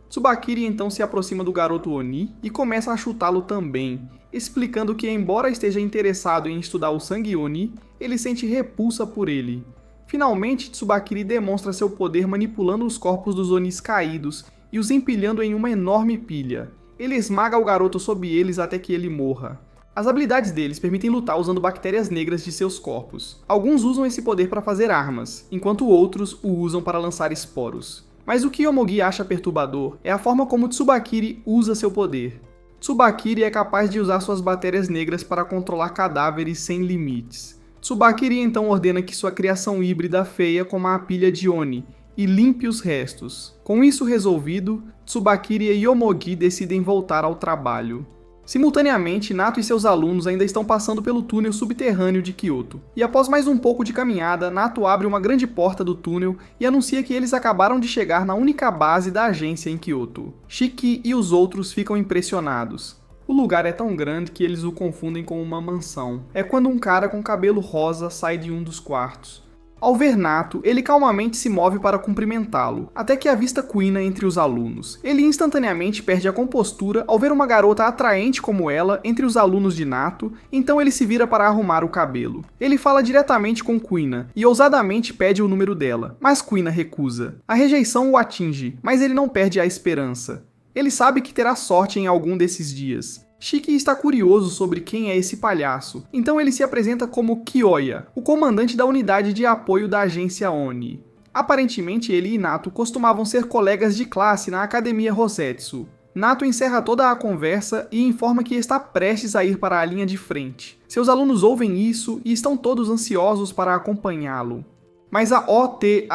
Tsubakiri então se aproxima do garoto Oni e começa a chutá-lo também, explicando que embora esteja interessado em estudar o sangue Oni, ele sente repulsa por ele. Finalmente, Tsubakiri demonstra seu poder manipulando os corpos dos Onis caídos e os empilhando em uma enorme pilha. Ele esmaga o garoto sob eles até que ele morra. As habilidades deles permitem lutar usando bactérias negras de seus corpos. Alguns usam esse poder para fazer armas, enquanto outros o usam para lançar esporos. Mas o que Yomogi acha perturbador é a forma como Tsubakiri usa seu poder. Tsubakiri é capaz de usar suas bactérias negras para controlar cadáveres sem limites. Tsubakiri então ordena que sua criação híbrida feia coma a pilha de Oni e limpe os restos. Com isso resolvido, Tsubakiri e Yomogi decidem voltar ao trabalho. Simultaneamente, Nato e seus alunos ainda estão passando pelo túnel subterrâneo de Kyoto. E após mais um pouco de caminhada, Nato abre uma grande porta do túnel e anuncia que eles acabaram de chegar na única base da agência em Kyoto. Shiki e os outros ficam impressionados. O lugar é tão grande que eles o confundem com uma mansão. É quando um cara com cabelo rosa sai de um dos quartos. Ao ver Nato, ele calmamente se move para cumprimentá-lo, até que avista Kuina entre os alunos. Ele instantaneamente perde a compostura ao ver uma garota atraente como ela entre os alunos de Nato, então ele se vira para arrumar o cabelo. Ele fala diretamente com Kuina e ousadamente pede o número dela, mas Kuina recusa. A rejeição o atinge, mas ele não perde a esperança. Ele sabe que terá sorte em algum desses dias. Shiki está curioso sobre quem é esse palhaço, então ele se apresenta como Kyoya, o comandante da unidade de apoio da agência Oni. Aparentemente ele e Nato costumavam ser colegas de classe na academia Rosetsu. Nato encerra toda a conversa e informa que está prestes a ir para a linha de frente. Seus alunos ouvem isso e estão todos ansiosos para acompanhá-lo. Mas a OTAN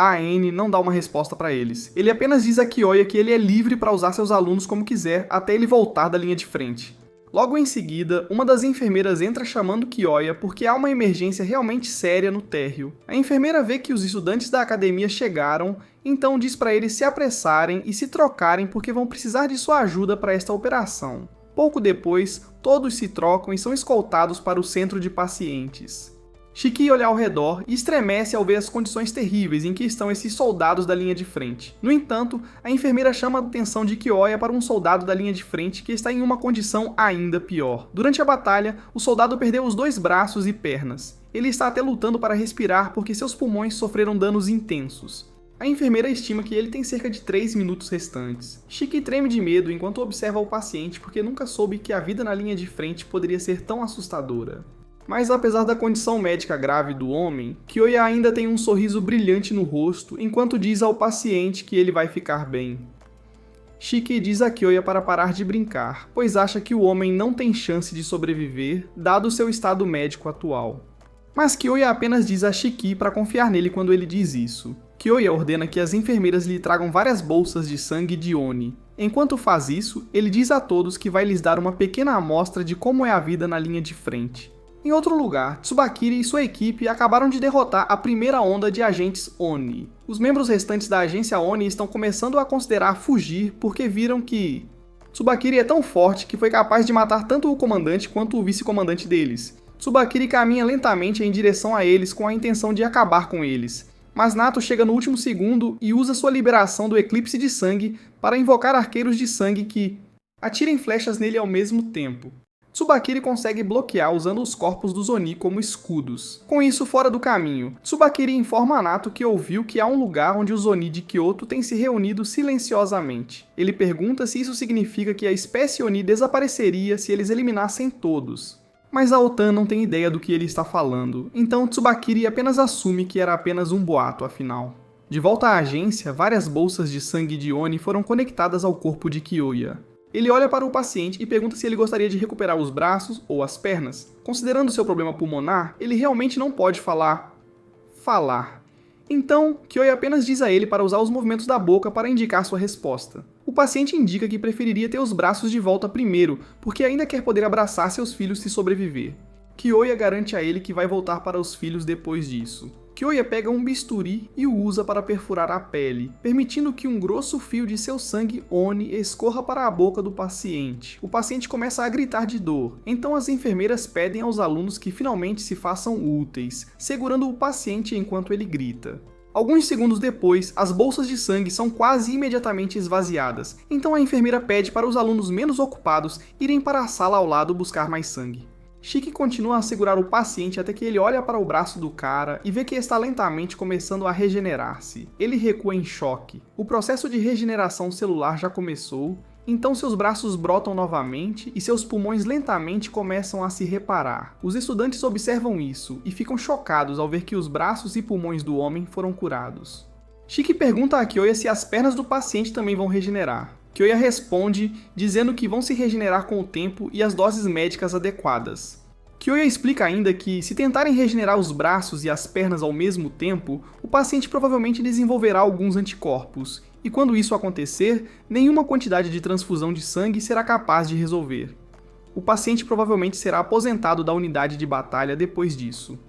não dá uma resposta para eles. Ele apenas diz a Kyoya que ele é livre para usar seus alunos como quiser até ele voltar da linha de frente. Logo em seguida, uma das enfermeiras entra chamando Kyoya porque há uma emergência realmente séria no térreo. A enfermeira vê que os estudantes da academia chegaram, então diz para eles se apressarem e se trocarem porque vão precisar de sua ajuda para esta operação. Pouco depois, todos se trocam e são escoltados para o centro de pacientes. Shiki olha ao redor e estremece ao ver as condições terríveis em que estão esses soldados da linha de frente. No entanto, a enfermeira chama a atenção de Kyoya para um soldado da linha de frente que está em uma condição ainda pior. Durante a batalha, o soldado perdeu os 2 braços e pernas. Ele está até lutando para respirar porque seus pulmões sofreram danos intensos. A enfermeira estima que ele tem cerca de 3 minutos restantes. Shiki treme de medo enquanto observa o paciente porque nunca soube que a vida na linha de frente poderia ser tão assustadora. Mas apesar da condição médica grave do homem, Kyoya ainda tem um sorriso brilhante no rosto enquanto diz ao paciente que ele vai ficar bem. Shiki diz a Kyoya para parar de brincar, pois acha que o homem não tem chance de sobreviver, dado seu estado médico atual. Mas Kyoya apenas diz a Shiki para confiar nele quando ele diz isso. Kyoya ordena que as enfermeiras lhe tragam várias bolsas de sangue de Oni. Enquanto faz isso, ele diz a todos que vai lhes dar uma pequena amostra de como é a vida na linha de frente. Em outro lugar, Tsubakiri e sua equipe acabaram de derrotar a primeira onda de agentes Oni. Os membros restantes da agência Oni estão começando a considerar fugir porque viram que Tsubakiri é tão forte que foi capaz de matar tanto o comandante quanto o vice-comandante deles. Tsubakiri caminha lentamente em direção a eles com a intenção de acabar com eles. Mas Nato chega no último segundo e usa sua liberação do eclipse de sangue para invocar arqueiros de sangue que atirem flechas nele ao mesmo tempo. Tsubakiri consegue bloquear usando os corpos dos Oni como escudos. Com isso fora do caminho, Tsubakiri informa a Nato que ouviu que há um lugar onde os Oni de Kyoto têm se reunido silenciosamente. Ele pergunta se isso significa que a espécie Oni desapareceria se eles eliminassem todos. Mas a Otan não tem ideia do que ele está falando, então Tsubakiri apenas assume que era apenas um boato afinal. De volta à agência, várias bolsas de sangue de Oni foram conectadas ao corpo de Kyoya. Ele olha para o paciente e pergunta se ele gostaria de recuperar os braços ou as pernas. Considerando seu problema pulmonar, ele realmente não pode falar. Então, Kyoya apenas diz a ele para usar os movimentos da boca para indicar sua resposta. O paciente indica que preferiria ter os braços de volta primeiro, porque ainda quer poder abraçar seus filhos se sobreviver. Kyoya garante a ele que vai voltar para os filhos depois disso. Kyoya pega um bisturi e o usa para perfurar a pele, permitindo que um grosso fio de seu sangue Oni escorra para a boca do paciente. O paciente começa a gritar de dor, então as enfermeiras pedem aos alunos que finalmente se façam úteis, segurando o paciente enquanto ele grita. Alguns segundos depois, as bolsas de sangue são quase imediatamente esvaziadas, então a enfermeira pede para os alunos menos ocupados irem para a sala ao lado buscar mais sangue. Shiki continua a segurar o paciente até que ele olha para o braço do cara e vê que está lentamente começando a regenerar-se. Ele recua em choque. O processo de regeneração celular já começou, então seus braços brotam novamente e seus pulmões lentamente começam a se reparar. Os estudantes observam isso e ficam chocados ao ver que os braços e pulmões do homem foram curados. Shiki pergunta a Kyoya se as pernas do paciente também vão regenerar. Kyoya responde dizendo que vão se regenerar com o tempo e as doses médicas adequadas. Kyoya explica ainda que, se tentarem regenerar os braços e as pernas ao mesmo tempo, o paciente provavelmente desenvolverá alguns anticorpos, e quando isso acontecer, nenhuma quantidade de transfusão de sangue será capaz de resolver. O paciente provavelmente será aposentado da unidade de batalha depois disso.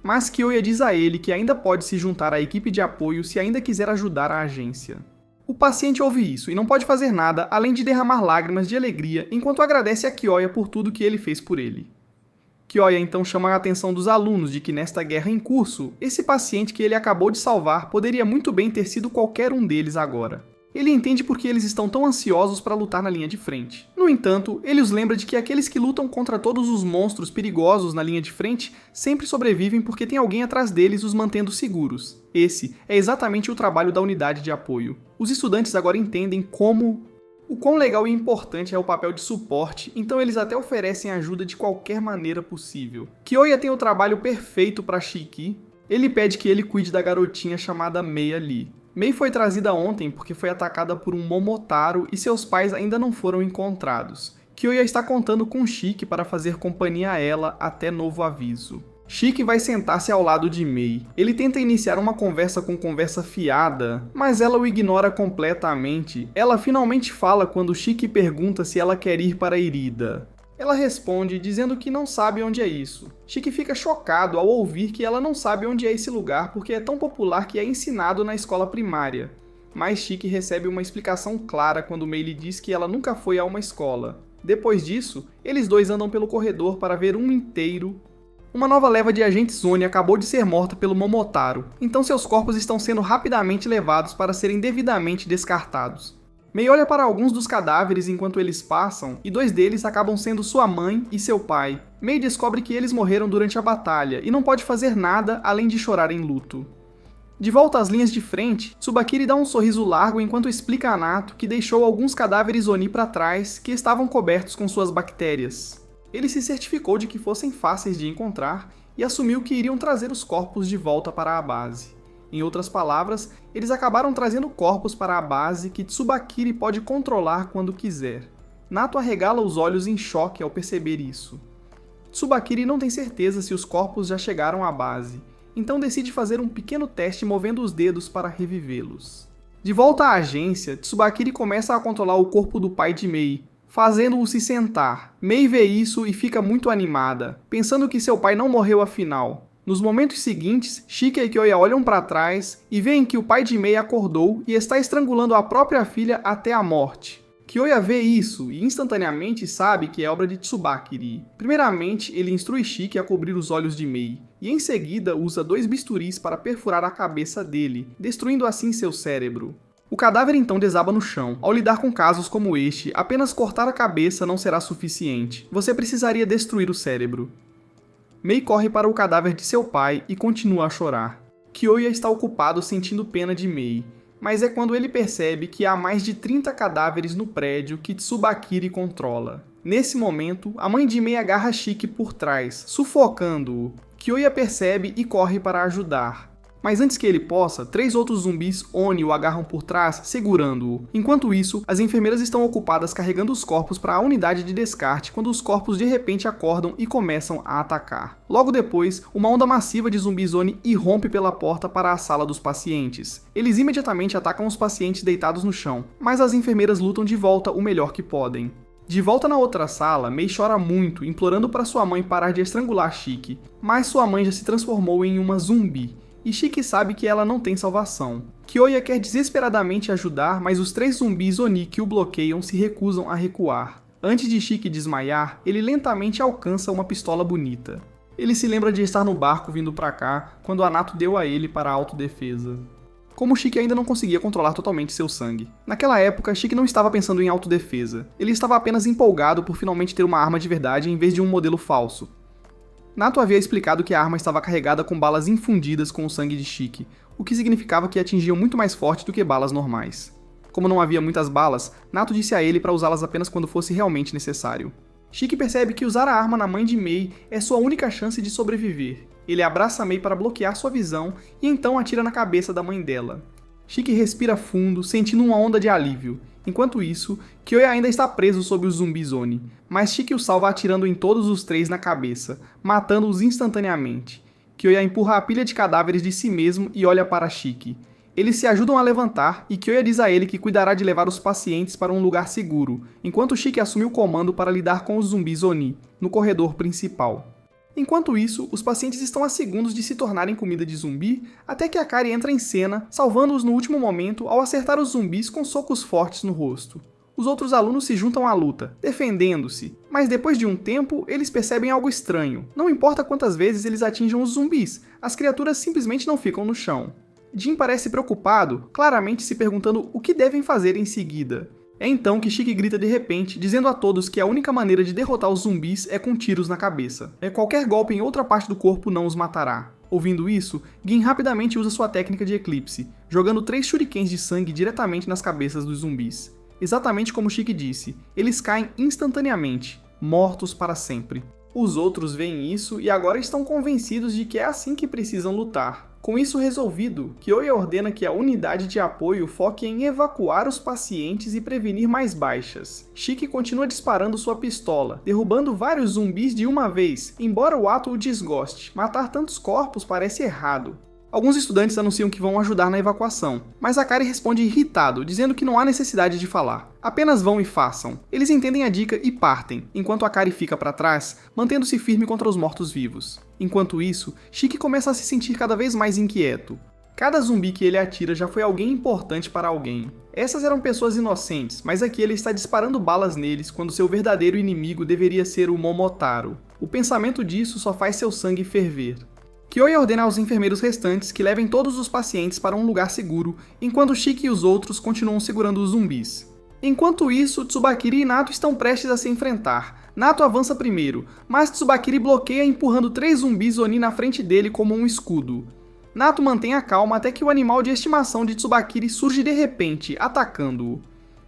Mas Kyoya diz a ele que ainda pode se juntar à equipe de apoio se ainda quiser ajudar a agência. O paciente ouve isso e não pode fazer nada além de derramar lágrimas de alegria enquanto agradece a Kyoya por tudo que ele fez por ele. Kyoya então chama a atenção dos alunos de que nesta guerra em curso, esse paciente que ele acabou de salvar poderia muito bem ter sido qualquer um deles agora. Ele entende por que eles estão tão ansiosos para lutar na linha de frente. No entanto, ele os lembra de que aqueles que lutam contra todos os monstros perigosos na linha de frente sempre sobrevivem porque tem alguém atrás deles os mantendo seguros. Esse é exatamente o trabalho da unidade de apoio. Os estudantes agora entendem o quão legal e importante é o papel de suporte, então eles até oferecem ajuda de qualquer maneira possível. Kyoya tem o trabalho perfeito para Shiki. Ele pede que ele cuide da garotinha chamada Mei ali. Mei foi trazida ontem porque foi atacada por um Momotaro e seus pais ainda não foram encontrados. Kyoya está contando com Shiki para fazer companhia a ela até novo aviso. Shiki vai sentar-se ao lado de Mei. Ele tenta iniciar uma conversa com conversa fiada, mas ela o ignora completamente. Ela finalmente fala quando Shiki pergunta se ela quer ir para Irida. Ela responde dizendo que não sabe onde é isso. Shiki fica chocado ao ouvir que ela não sabe onde é esse lugar porque é tão popular que é ensinado na escola primária. Mas Shiki recebe uma explicação clara quando Mei lhe diz que ela nunca foi a uma escola. Depois disso, eles dois andam pelo corredor para ver um inteiro. Uma nova leva de agentes Oni acabou de ser morta pelo Momotaro, então seus corpos estão sendo rapidamente levados para serem devidamente descartados. Mei olha para alguns dos cadáveres enquanto eles passam, e 2 deles acabam sendo sua mãe e seu pai. Mei descobre que eles morreram durante a batalha e não pode fazer nada além de chorar em luto. De volta às linhas de frente, Tsubakiri dá um sorriso largo enquanto explica a Nato que deixou alguns cadáveres Oni para trás que estavam cobertos com suas bactérias. Ele se certificou de que fossem fáceis de encontrar e assumiu que iriam trazer os corpos de volta para a base. Em outras palavras, eles acabaram trazendo corpos para a base que Tsubakiri pode controlar quando quiser. Nato arregala os olhos em choque ao perceber isso. Tsubakiri não tem certeza se os corpos já chegaram à base, então decide fazer um pequeno teste movendo os dedos para revivê-los. De volta à agência, Tsubakiri começa a controlar o corpo do pai de Mei, fazendo-o se sentar. Mei vê isso e fica muito animada, pensando que seu pai não morreu afinal. Nos momentos seguintes, Shika e Kyoya olham para trás e veem que o pai de Mei acordou e está estrangulando a própria filha até a morte. Kyoya vê isso e instantaneamente sabe que é obra de Tsubakiri. Primeiramente, ele instrui Shiki a cobrir os olhos de Mei, e em seguida usa 2 bisturis para perfurar a cabeça dele, destruindo assim seu cérebro. O cadáver então desaba no chão. Ao lidar com casos como este, apenas cortar a cabeça não será suficiente. Você precisaria destruir o cérebro. Mei corre para o cadáver de seu pai e continua a chorar. Kyoya está ocupado sentindo pena de Mei, mas é quando ele percebe que há mais de 30 cadáveres no prédio que Tsubakiri controla. Nesse momento, a mãe de Mei agarra Shiki por trás, sufocando-o. Kyoya percebe e corre para ajudar. Mas antes que ele possa, 3 outros zumbis Oni o agarram por trás, segurando-o. Enquanto isso, as enfermeiras estão ocupadas carregando os corpos para a unidade de descarte quando os corpos de repente acordam e começam a atacar. Logo depois, uma onda massiva de zumbis Oni irrompe pela porta para a sala dos pacientes. Eles imediatamente atacam os pacientes deitados no chão, mas as enfermeiras lutam de volta o melhor que podem. De volta na outra sala, Mei chora muito, implorando para sua mãe parar de estrangular Shiki, mas sua mãe já se transformou em uma zumbi. E Shiki sabe que ela não tem salvação. Kyoya quer desesperadamente ajudar, mas os 3 zumbis Oni que o bloqueiam se recusam a recuar. Antes de Shiki desmaiar, ele lentamente alcança uma pistola bonita. Ele se lembra de estar no barco vindo pra cá, quando a Nato deu a ele para a autodefesa. Como Shiki ainda não conseguia controlar totalmente seu sangue. Naquela época, Shiki não estava pensando em autodefesa. Ele estava apenas empolgado por finalmente ter uma arma de verdade em vez de um modelo falso. Nato havia explicado que a arma estava carregada com balas infundidas com o sangue de Shiki, o que significava que atingiam muito mais forte do que balas normais. Como não havia muitas balas, Nato disse a ele para usá-las apenas quando fosse realmente necessário. Shiki percebe que usar a arma na mãe de Mei é sua única chance de sobreviver. Ele abraça Mei para bloquear sua visão e então atira na cabeça da mãe dela. Shiki respira fundo, sentindo uma onda de alívio. Enquanto isso, Kyoya ainda está preso sob os zumbis Oni, mas Shiki o salva atirando em todos os 3 na cabeça, matando-os instantaneamente. Kyoya empurra a pilha de cadáveres de si mesmo e olha para Shiki. Eles se ajudam a levantar e Kyoya diz a ele que cuidará de levar os pacientes para um lugar seguro, enquanto Shiki assume o comando para lidar com os zumbis Oni, no corredor principal. Enquanto isso, os pacientes estão a segundos de se tornarem comida de zumbi, até que Akari entra em cena, salvando-os no último momento ao acertar os zumbis com socos fortes no rosto. Os outros alunos se juntam à luta, defendendo-se, mas depois de um tempo, eles percebem algo estranho. Não importa quantas vezes eles atinjam os zumbis, as criaturas simplesmente não ficam no chão. Jin parece preocupado, claramente se perguntando o que devem fazer em seguida. É então que Shiki grita de repente, dizendo a todos que a única maneira de derrotar os zumbis é com tiros na cabeça. Qualquer golpe em outra parte do corpo não os matará. Ouvindo isso, Gin rapidamente usa sua técnica de eclipse, jogando 3 shurikens de sangue diretamente nas cabeças dos zumbis. Exatamente como Shiki disse, eles caem instantaneamente, mortos para sempre. Os outros veem isso e agora estão convencidos de que é assim que precisam lutar. Com isso resolvido, Kyoya ordena que a unidade de apoio foque em evacuar os pacientes e prevenir mais baixas. Shiki continua disparando sua pistola, derrubando vários zumbis de uma vez, embora o ato o desgoste. Matar tantos corpos parece errado. Alguns estudantes anunciam que vão ajudar na evacuação, mas Akari responde irritado, dizendo que não há necessidade de falar. Apenas vão e façam. Eles entendem a dica e partem, enquanto Akari fica para trás, mantendo-se firme contra os mortos-vivos. Enquanto isso, Shiki começa a se sentir cada vez mais inquieto. Cada zumbi que ele atira já foi alguém importante para alguém. Essas eram pessoas inocentes, mas aqui ele está disparando balas neles quando seu verdadeiro inimigo deveria ser o Momotaro. O pensamento disso só faz seu sangue ferver. Kyoya ordena aos enfermeiros restantes que levem todos os pacientes para um lugar seguro, enquanto Shiki e os outros continuam segurando os zumbis. Enquanto isso, Tsubakiri e Nato estão prestes a se enfrentar. Nato avança primeiro, mas Tsubakiri bloqueia empurrando 3 zumbis Oni na frente dele como um escudo. Nato mantém a calma até que o animal de estimação de Tsubakiri surge de repente, atacando-o.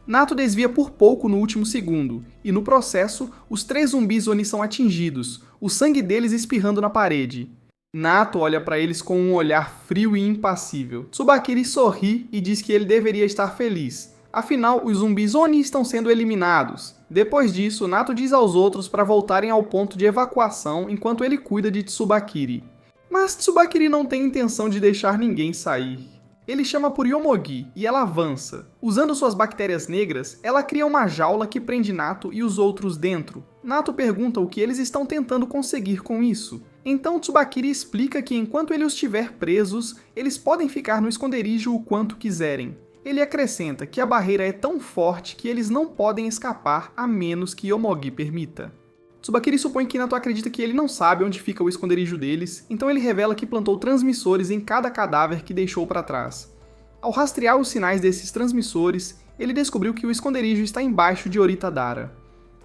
Nato desvia por pouco no último segundo, e no processo, os 3 zumbis Oni são atingidos, o sangue deles espirrando na parede. Nato olha para eles com um olhar frio e impassível. Tsubakiri sorri e diz que ele deveria estar feliz. Afinal, os zumbis Oni estão sendo eliminados. Depois disso, Nato diz aos outros para voltarem ao ponto de evacuação enquanto ele cuida de Tsubakiri. Mas Tsubakiri não tem intenção de deixar ninguém sair. Ele chama por Yomogi e ela avança. Usando suas bactérias negras, ela cria uma jaula que prende Nato e os outros dentro. Nato pergunta o que eles estão tentando conseguir com isso. Então Tsubakiri explica que enquanto ele os tiver presos, eles podem ficar no esconderijo o quanto quiserem. Ele acrescenta que a barreira é tão forte que eles não podem escapar a menos que Yomogi permita. Tsubakiri supõe que Nato acredita que ele não sabe onde fica o esconderijo deles, então ele revela que plantou transmissores em cada cadáver que deixou para trás. Ao rastrear os sinais desses transmissores, ele descobriu que o esconderijo está embaixo de Oritadara.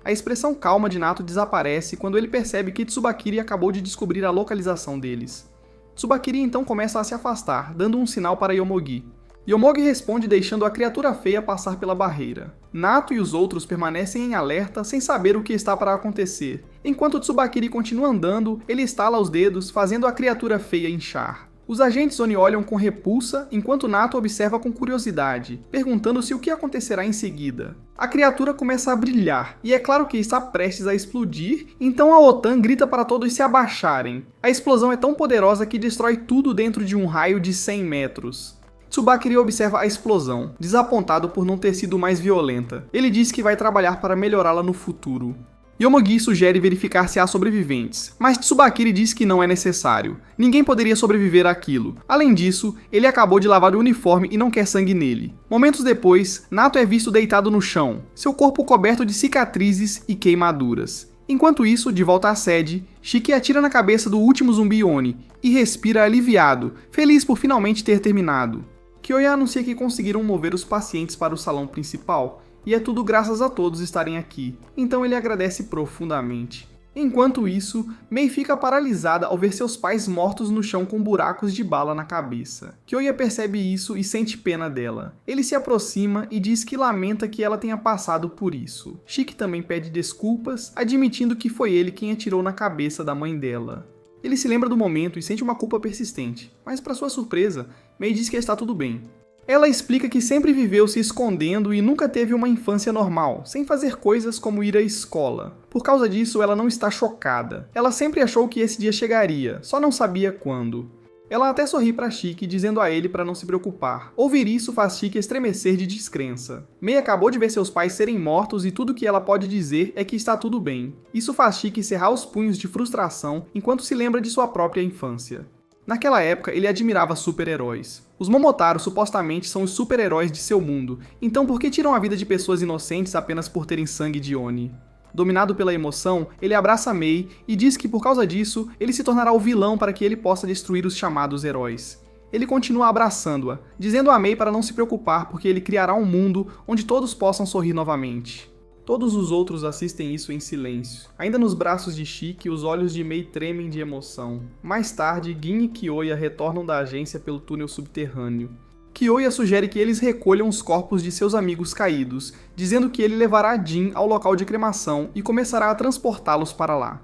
A expressão calma de Nato desaparece quando ele percebe que Tsubakiri acabou de descobrir a localização deles. Tsubakiri então começa a se afastar, dando um sinal para Yomogi. Yomogi responde deixando a criatura feia passar pela barreira. Nato e os outros permanecem em alerta sem saber o que está para acontecer. Enquanto Tsubakiri continua andando, ele estala os dedos, fazendo a criatura feia inchar. Os agentes Oni olham com repulsa, enquanto Nato observa com curiosidade, perguntando-se o que acontecerá em seguida. A criatura começa a brilhar, e é claro que está prestes a explodir, então a Otan grita para todos se abaixarem. A explosão é tão poderosa que destrói tudo dentro de um raio de 100 metros. Tsubakiri observa a explosão, desapontado por não ter sido mais violenta. Ele diz que vai trabalhar para melhorá-la no futuro. Yomogi sugere verificar se há sobreviventes, mas Tsubakiri diz que não é necessário. Ninguém poderia sobreviver àquilo. Além disso, ele acabou de lavar o uniforme e não quer sangue nele. Momentos depois, Nato é visto deitado no chão, seu corpo coberto de cicatrizes e queimaduras. Enquanto isso, de volta à sede, Shiki atira na cabeça do último zumbi Oni e respira aliviado, feliz por finalmente ter terminado. Kyoya anuncia que conseguiram mover os pacientes para o salão principal, e é tudo graças a todos estarem aqui, então ele agradece profundamente. Enquanto isso, Mei fica paralisada ao ver seus pais mortos no chão com buracos de bala na cabeça. Kyoya percebe isso e sente pena dela. Ele se aproxima e diz que lamenta que ela tenha passado por isso. Shiki também pede desculpas, admitindo que foi ele quem atirou na cabeça da mãe dela. Ele se lembra do momento e sente uma culpa persistente, mas para sua surpresa, Mei diz que está tudo bem. Ela explica que sempre viveu se escondendo e nunca teve uma infância normal, sem fazer coisas como ir à escola. Por causa disso, ela não está chocada. Ela sempre achou que esse dia chegaria, só não sabia quando. Ela até sorri para Shiki, dizendo a ele para não se preocupar. Ouvir isso faz Shiki estremecer de descrença. Mei acabou de ver seus pais serem mortos e tudo que ela pode dizer é que está tudo bem. Isso faz Shiki cerrar os punhos de frustração enquanto se lembra de sua própria infância. Naquela época, ele admirava super-heróis. Os Momotaro supostamente são os super-heróis de seu mundo, então por que tiram a vida de pessoas inocentes apenas por terem sangue de Oni? Dominado pela emoção, ele abraça Mei e diz que por causa disso, ele se tornará o vilão para que ele possa destruir os chamados heróis. Ele continua abraçando-a, dizendo a Mei para não se preocupar porque ele criará um mundo onde todos possam sorrir novamente. Todos os outros assistem isso em silêncio. Ainda nos braços de Shiki, os olhos de Mei tremem de emoção. Mais tarde, Gin e Kyoya retornam da agência pelo túnel subterrâneo. Kyoya sugere que eles recolham os corpos de seus amigos caídos, dizendo que ele levará Jin ao local de cremação e começará a transportá-los para lá.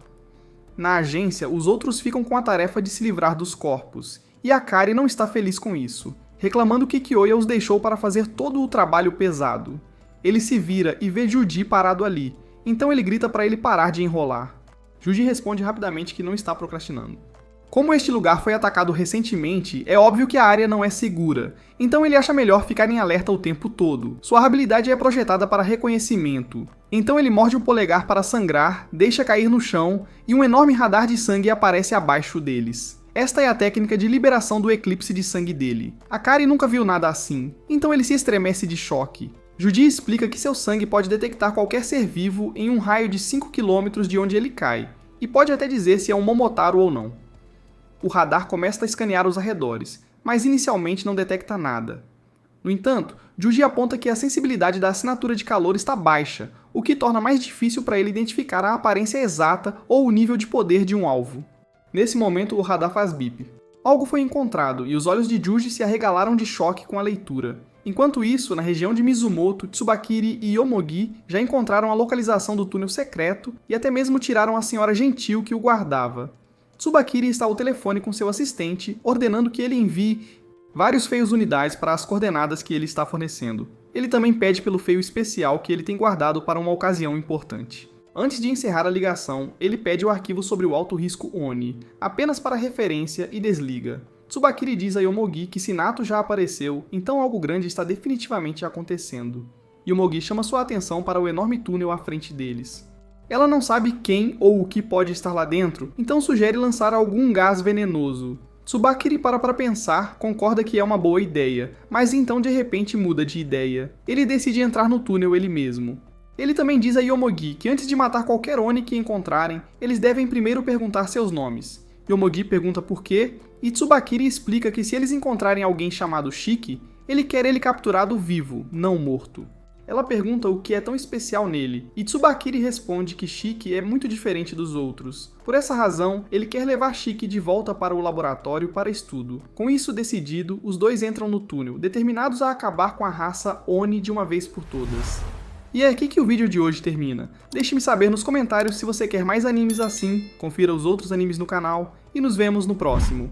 Na agência, os outros ficam com a tarefa de se livrar dos corpos, e Akari não está feliz com isso, reclamando que Kyoya os deixou para fazer todo o trabalho pesado. Ele se vira e vê Juji parado ali, então ele grita para ele parar de enrolar. Juji responde rapidamente que não está procrastinando. Como este lugar foi atacado recentemente, é óbvio que a área não é segura, então ele acha melhor ficar em alerta o tempo todo. Sua habilidade é projetada para reconhecimento. Então ele morde o polegar para sangrar, deixa cair no chão, e um enorme radar de sangue aparece abaixo deles. Esta é a técnica de liberação do eclipse de sangue dele. Akari nunca viu nada assim, então ele se estremece de choque. Judy explica que seu sangue pode detectar qualquer ser vivo em um raio de 5 km de onde ele cai, e pode até dizer se é um Momotaro ou não. O radar começa a escanear os arredores, mas inicialmente não detecta nada. No entanto, Judy aponta que a sensibilidade da assinatura de calor está baixa, o que torna mais difícil para ele identificar a aparência exata ou o nível de poder de um alvo. Nesse momento, o radar faz bip. Algo foi encontrado e os olhos de Judy se arregalaram de choque com a leitura. Enquanto isso, na região de Mizumoto, Tsubakiri e Yomogi já encontraram a localização do túnel secreto e até mesmo tiraram a senhora gentil que o guardava. Tsubakiri está ao telefone com seu assistente, ordenando que ele envie vários feios unidades para as coordenadas que ele está fornecendo. Ele também pede pelo feio especial que ele tem guardado para uma ocasião importante. Antes de encerrar a ligação, ele pede o arquivo sobre o alto risco ONI, apenas para referência, e desliga. Tsubakiri diz a Yomogi que Sinato já apareceu, então algo grande está definitivamente acontecendo. Yomogi chama sua atenção para o enorme túnel à frente deles. Ela não sabe quem ou o que pode estar lá dentro, então sugere lançar algum gás venenoso. Tsubakiri para pensar, concorda que é uma boa ideia, mas então de repente muda de ideia. Ele decide entrar no túnel ele mesmo. Ele também diz a Yomogi que antes de matar qualquer Oni que encontrarem, eles devem primeiro perguntar seus nomes. Yomogi pergunta por quê, e Tsubakiri explica que se eles encontrarem alguém chamado Shiki, ele quer ele capturado vivo, não morto. Ela pergunta o que é tão especial nele, e Tsubakiri responde que Shiki é muito diferente dos outros. Por essa razão, ele quer levar Shiki de volta para o laboratório para estudo. Com isso decidido, os dois entram no túnel, determinados a acabar com a raça Oni de uma vez por todas. E é aqui que o vídeo de hoje termina. Deixe-me saber nos comentários se você quer mais animes assim, confira os outros animes no canal, e nos vemos no próximo.